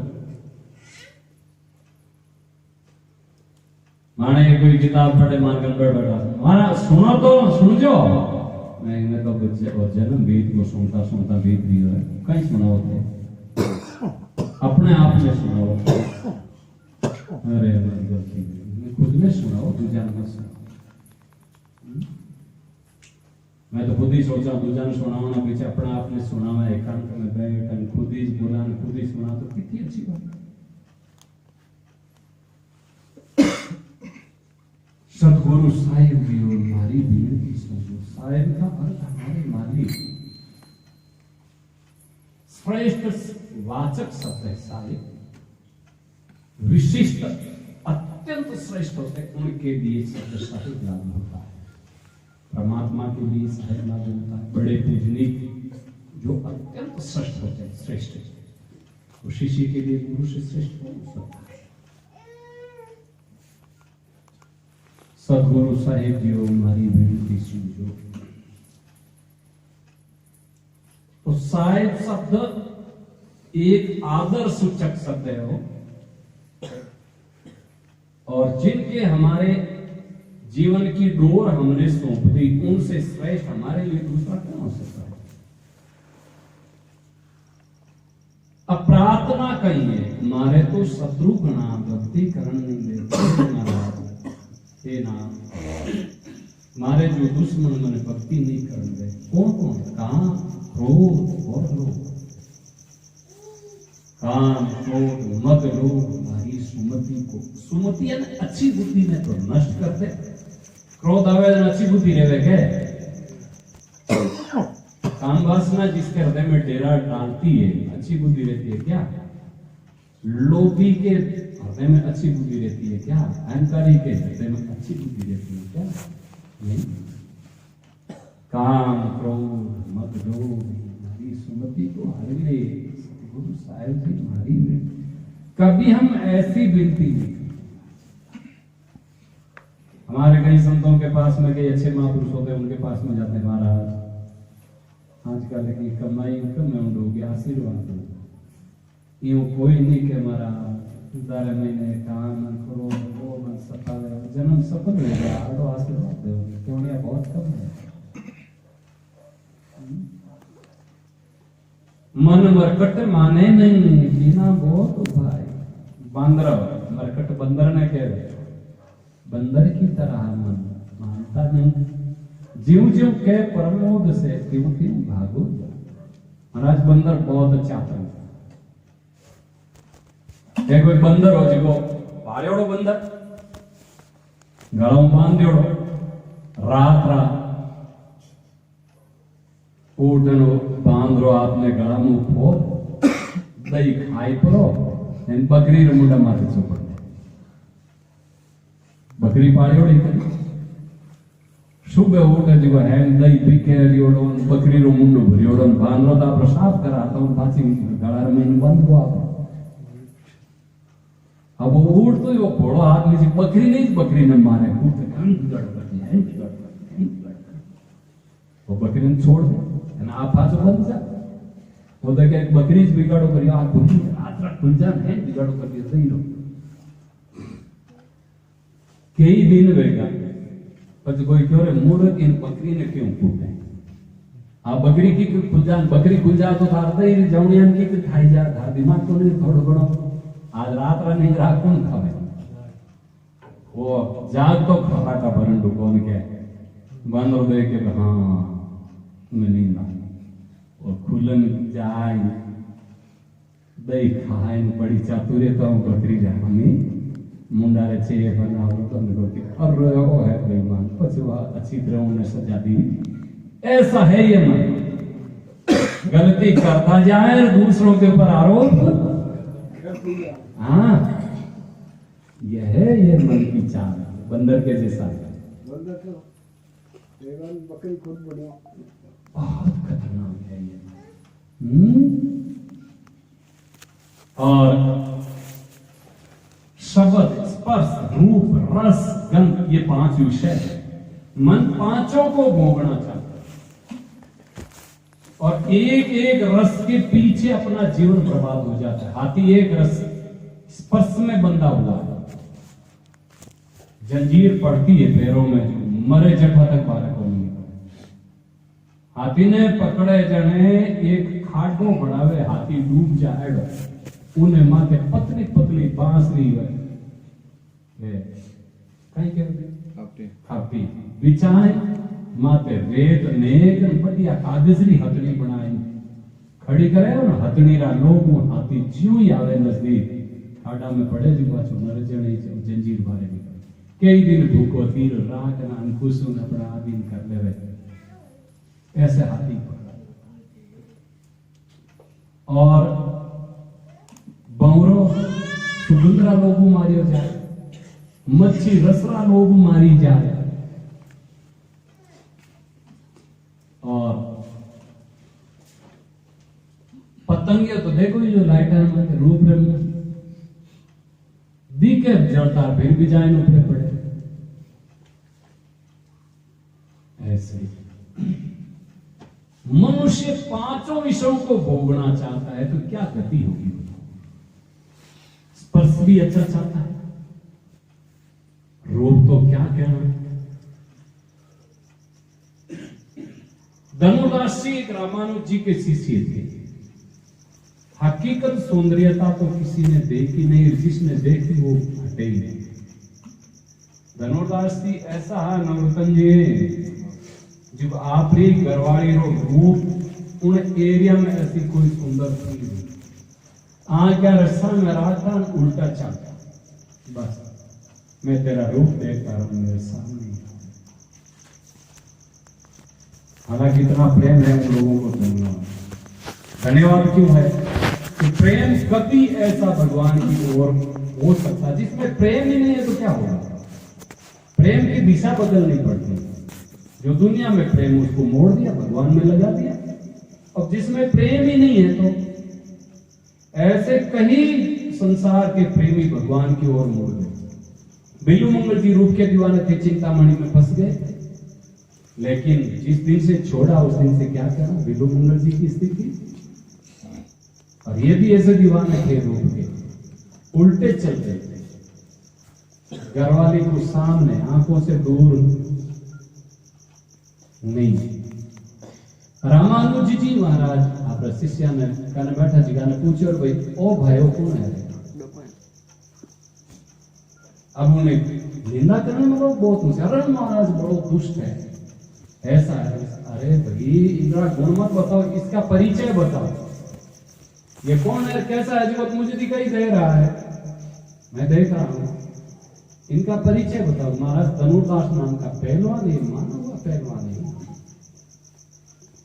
माने ये कोई किताब पढ़े मान कर बैठा माना सुनो तो सुनजो मैं तो बच्चे और जन्म बीत को सुनता सुनता बीत भी है कहीं सुनाओ थे अपने आप में सुनाओ अरे गलती मैं खुद में सुनाओ दूजा मत सुनाओ मैं तो खुद ही सोचा दूजा ने सुनाओ ना पीछे अपने आप ने सुना मैं एकांत में बैठ खुद ही बोला खुद ही सुना तो कितनी अच्छी बात है। सतगुरु साहिब की और मारी विनती सुनो। साहिब का अर्थ हमारे मालिक श्रेष्ठ वाचक शब्द है। साहिब विशिष्ट अत्यंत श्रेष्ठ होते उनके लिए शब्द साहिब लागू होता है। परमात्मा के लिए साहिब लागू होता है। बड़े पूजनीक जो अत्यंत श्रेष्ठ होते हैं श्रेष्ठ तो शिष्य के लिए गुरु से श्रेष्ठ हो सकता है। सतगुरु साहिब जी हमारी विनती सुनजो। तो साहिब शब्द एक आदर सूचक शब्द है वो और जिनके हमारे जीवन की डोर हमने सौंप दी उनसे श्रेष्ठ हमारे लिए दूसरा कौन हो सकता है। अब प्रार्थना कहिए मारे तो शत्रु गणा भक्ति करण नहीं देते हे नाम मारे जो दुश्मन मन भक्ति नहीं करने दे कौन कौन काम क्रोध और लोभ काम क्रोध मद लोभ हमारी सुमति को सुमति यानी अच्छी बुद्धि में तो नष्ट कर दे। क्रोध आवे तो अच्छी बुद्धि रहे के काम वासना जिसके हृदय में डेरा डालती है अच्छी बुद्धि रहती है क्या। लोभी के हृदय में अच्छी बुद्धि रहती है क्या। अहंकारी के हृदय में अच्छी बुद्धि रहती है क्या नहीं। काम क्रोध मद लोभ हमारी सुमति को हर ले सतगुरु साहिब जी हमारी में कभी हम ऐसी विनती नहीं। हमारे कई संतों के पास में कई अच्छे महापुरुष होते हैं उनके पास में जाते हैं महाराज आजकल की कमाई कम है उनके आशीर्वाद दो यूं कोई नहीं के हमारा दारे महीने काम करो वो मन सफल है जन्म सफल हो गया तो आशीर्वाद दो क्यों नहीं बहुत कम है। मन मरकट माने नहीं बिना बहुत भाई बंदर मरकट बंदर ने कह बंदर की तरह मन मानता नहीं जीव जीव के प्रमोद से क्यों क्यों भागो। महाराज बंदर बहुत अच्छा था कोई बंदर हो जो पाड़ो बंदर गलों बांध रात रात ऊटनो बांधो आपने गला मुंह फोड़ दही खाई पड़ो बकरी रो मुंडा मारे चुप बकरी पाड़ो सुबह उठे जो है दही पी के लियोड़ो बकरी रो मुंडो भरियोड़ो बांधो तो आप साफ करा तो पाची गला में बंद को आप अब वो उड़ तो वो घोड़ो हाथ में बकरी नहीं बकरी ने मारे वो बकरी ने छोड़ दे ना आप हाथ बंद जा वो देखे एक बकरी बिगाड़ो करियो आप खुद रात रात खुल जा है बिगाड़ो कर दिया सही लो कई दिन वेगा पर कोई क्यों रे मूर्ख इन बकरी ने क्यों कूटे आप बकरी की खुल जा तो थारता ही जवनियन की खाई जा था दिमाग को नहीं थोड़ा बड़ो आज रात रा नहीं रात कौन खावे वो जाग तो खराटा भरन कौन के बंदर दे के हाँ मैं नींद आ और खुलन जाए दही खाए बड़ी चातुर्य तो बकरी जा हमें मुंडा रे चे बना हो तो मेरे को और वो है बेईमान पछुआ अच्छी तरह उन्हें सजा दी। ऐसा है ये मन गलती करता जाए दूसरों के ऊपर आरोप हाँ यह है ये मन की चाल बंदर के जैसा बंदर तो बकरी खुद बढ़िया बहुत खतरनाक है ये। और शब्द स्पर्श रूप रस गंध ये 5 विषय है। मन पांचों को भोगना चाहता है और एक एक रस के पीछे अपना जीवन बर्बाद हो जाता है। हाथी एक रस स्पर्श में बंधा हुआ है जंजीर पड़ती है पैरों में, जो मरे जठा तक बालक को नहीं पड़े। हाथी ने पकड़े जने एक खाडो बढ़ावे, हाथी डूब जाएगा। उन्हें माथे पतली पतली बांसरी है कहीं के खापी बिछाए, माथे रेत नेक बढ़िया कागजरी हथड़ी बनाई खड़ी करे ना, हथड़ी रा लोग हाथी ज्यों ही आवे नजदीक खाड़ा में पड़े जी पाछो मर जणे जंजीर बारे निकले। कई दिन भूखो तीर रात ना अंकुशों ने बड़ा आदीन कर लेवे, ऐसे हाथी पकड़ा। और बौरो सुगंधरा लोगू मारियो जाए, मच्छी रसरा लोग मारी जाए, और पतंगे तो देखो ये जो लाइटर में रूप रंग दिखे जलता फिर भी जाए उठे पड़े। ऐसे मनुष्य पांचों विषयों को भोगना चाहता है तो क्या गति होगी? स्पर्श भी अच्छा चाहता है, रूप तो क्या कहना। धनुर्दास जी एक रामानुज जी के शिष्य थे। हकीकत सौंदर्यता तो किसी ने देखी नहीं, जिसने देखी वो हटे ही नहीं। धनुर्दास जी ऐसा है नवरतन जी, जब आप री गरवाड़ी रो रूप उन एरिया में ऐसी कोई सुंदर थी नहीं। आज क्या रस्सा में राता उल्टा चलता, बस मैं तेरा रूप देखता रहूं मेरे सामने। हालांकि इतना प्रेम है उन लोगों को, धन्यवाद। धन्यवाद क्यों है कि प्रेम गति ऐसा भगवान की ओर हो सकता, जिसमें प्रेम ही नहीं है तो क्या होगा? प्रेम की दिशा बदलनी पड़ती है। जो दुनिया में प्रेम उसको मोड़ दिया, भगवान में लगा दिया। अब जिसमें प्रेम ही नहीं है तो ऐसे कहीं संसार के प्रेमी भगवान की ओर मोड़ गए। बिल्लू मंगल जी रूप के दीवाने थे, चिंतामणि में फंस गए, लेकिन जिस दिन से छोड़ा उस दिन से क्या करा बिल्लू मंगल जी की स्थिति। और ये भी ऐसे दीवाने थे रूप के, उल्टे चलते थे, घरवाली को सामने आंखों से दूर नहीं। रामानुज जी महाराज आप शिष्य ने कहने बैठा जी ने पूछे, और भाई ओ भाइयों कौन है? अब उन्हें निंदा करने में लोग बहुत मुझे, अरे महाराज बड़ो दुष्ट है, ऐसा है। अरे भाई इंद्रा गुण मत बताओ, इसका परिचय बताओ, ये कौन है, कैसा है? जो मुझे दिखाई दे रहा है, मैं देख रहा हूं, इनका परिचय बताओ। महाराज धनुर्दास नाम का पहलवान है, माना हुआ पहलवान है,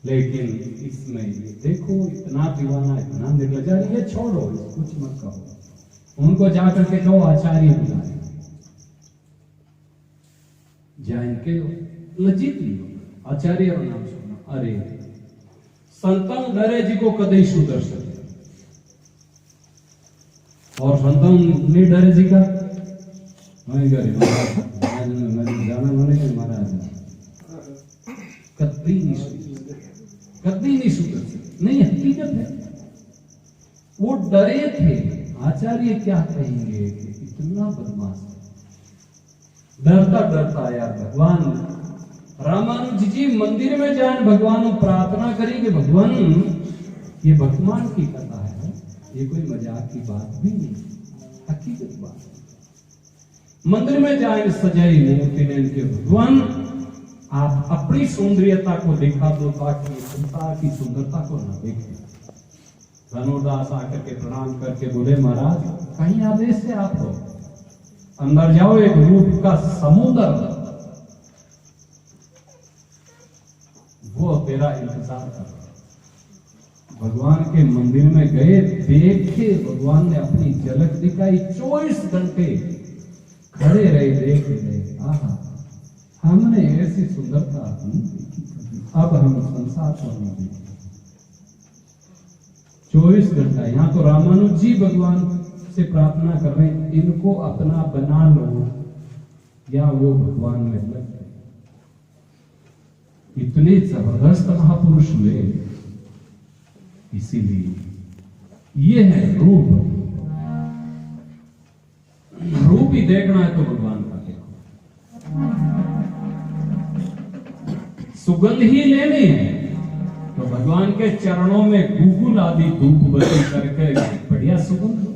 लेकिन इसमें देखो इतना दीवाना, इतना निर्लजा, ये छोड़ो, कुछ मत कहो। उनको जाकर के कहो आचार्य बुलाए, जैन के लज्जित लियो, आचार्य और नाम सुना। अरे संतन डरे जी को कदई सुधर सके, और संतन नहीं डरे जी का मैं करे जाना माने के महाराज कभी नहीं सुधर सकते, नहीं हकीकत है। वो डरे थे, आचार्य क्या कहेंगे कि इतना बदमाश है। डरता डरता यार भगवान रामानुज जी मंदिर में जाए, भगवान प्रार्थना करेंगे, भगवान ये भगवान की कथा है, ये कोई मजाक की बात भी नहीं, हकीकत बात है। मंदिर में जाए सजाई मूर्ति ने इनके, भगवान आप अपनी सौंदर्यता को दिखा दो ताकि संसार की सुंदरता को ना देखे। धनुर्दास आकर के प्रणाम करके बोले, महाराज कहीं आदेश से आप हो, अंदर जाओ, एक रूप का समुद्र वो तेरा इंतजार कर रहा। भगवान के मंदिर में गए, देखे, भगवान ने अपनी झलक दिखाई, 24 घंटे खड़े रहे, देख रहे, आहा हमने ऐसी सुंदरता नहीं देखी, अब हम संसार को नहीं देखते। 24 घंटा यहाँ तो रामानुज जी भगवान से प्रार्थना कर रहे हैं, इनको अपना बना लो या वो भगवान में लग गए। इतने जबरदस्त महापुरुष हुए, इसीलिए ये है रूप। रूप ही देखना है तो भगवान का देखो, सुगंध ही लेनी है तो भगवान के चरणों में गुगुल आदि धूप बत्ती करके बढ़िया सुगंध लो।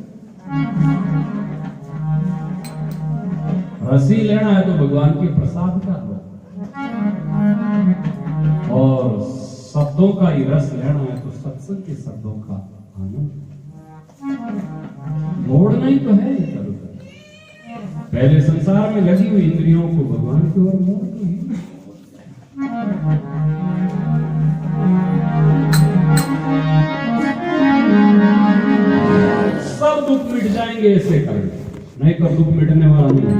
रसी लेना है तो भगवान के प्रसाद का लो, और शब्दों का ही रस लेना है तो सत्संग के शब्दों का आनंद। मोड़ना ही तो है इधर उधर। पहले संसार में लगी हुई इंद्रियों को भगवान की ओर मोड़ तो ही। सब दुख मिट जाएंगे ऐसे करें, नहीं तो दुख मिटने वाला नहीं।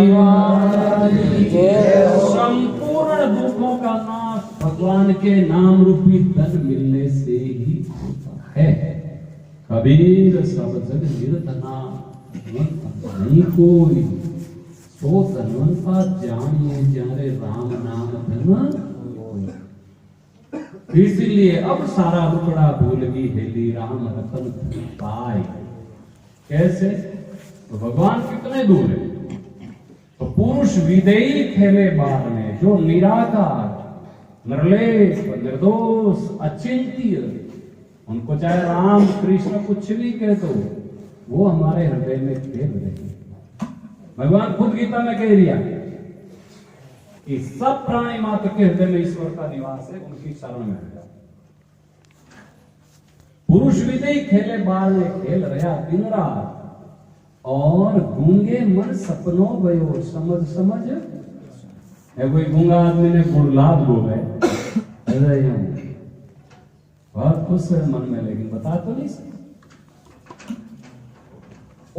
भगवान की जय। संपूर्ण दुखों का नाश भगवान के नाम रूपी धन मिलने से ही होता है। कबीर सब जग निर्धना नहीं कोई, सो धनवंता जानिए जारे राम नाम धन। इसलिए अब सारा रुपड़ा भूलगी हेली राम रतन धन पाए। कैसे? तो भगवान कितने दूर है? तो पुरुष विदेही खेले बार में, जो निराकार, निर्लेप, निर्दोष, अचिंत्य, उनको चाहे राम कृष्ण कुछ भी कह दो, वो हमारे हृदय में खेल रहे हैं। भगवान खुद गीता में कह दिया कि सब प्राणी मात्र के हृदय में ईश्वर का निवास है, उनकी शरण में है। पुरुष विदेही खेले बार में खेल रहा दिन रात, और गूंगे मन सपनों भयो समझ समझ है। कोई गूंगा आदमी ने गुड़लाद गो गए, बहुत खुश है मन में, लेकिन बता तो नहीं सकते।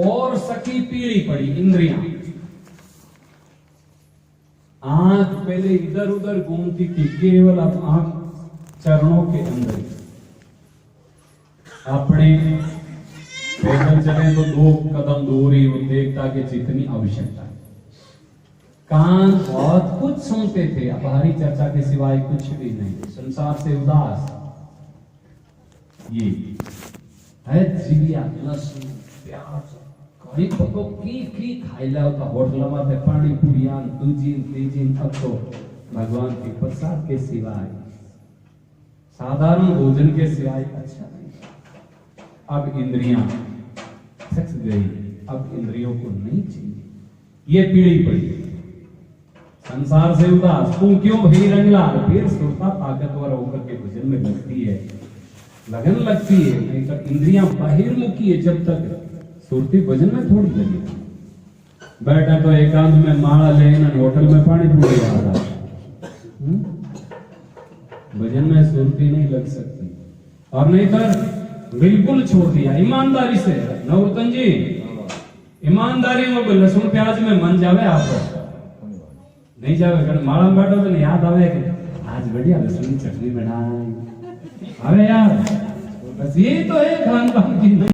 और सकी पीड़ी पड़ी इंद्रियां, आंख पहले इधर उधर घूमती थी, केवल अब आंख चरणों के अंदर। अपने पैदल चले तो 2 कदम दूर ही वो देखता कि जितनी आवश्यकता है। कान बहुत कुछ सुनते थे, अब हरी चर्चा के सिवाय कुछ भी नहीं, संसार से उदास। ये है जीविया लहसुन प्याज कहीं तो की खाइला होता होटल में पानी पुड़ियान दूजीन तीजीन, अब तो भगवान के प्रसाद के सिवाय, साधारण भोजन के सिवाय अच्छा नहीं। अब इंद्रियां थक गई, अब इंद्रियों को नहीं चाहिए, ये पीड़ी पड़ी। संसार से उदास, तू क्यों भई रंगला? फिर सुरता ताकतवर होकर के भजन में लगती है, लगन लगती है। नहीं तो इंद्रियां बहिर्मुखी है, जब तक सुरती भजन में थोड़ी लगी। बैठा तो एकांत में माला लेना, होटल में पानी पूरी आ रहा है, भजन में सुरती नहीं लग सकती। और नहीं तो बिल्कुल छोड़ दिया ईमानदारी से। नवरतन जी, ईमानदारी में लहसुन प्याज में मन जावे आप नहीं जावे, माला में बैठो तो याद आवे कि आज बढ़िया लहसुन की चटनी बनाई। अरे यार, बस ये तो है खान पान की।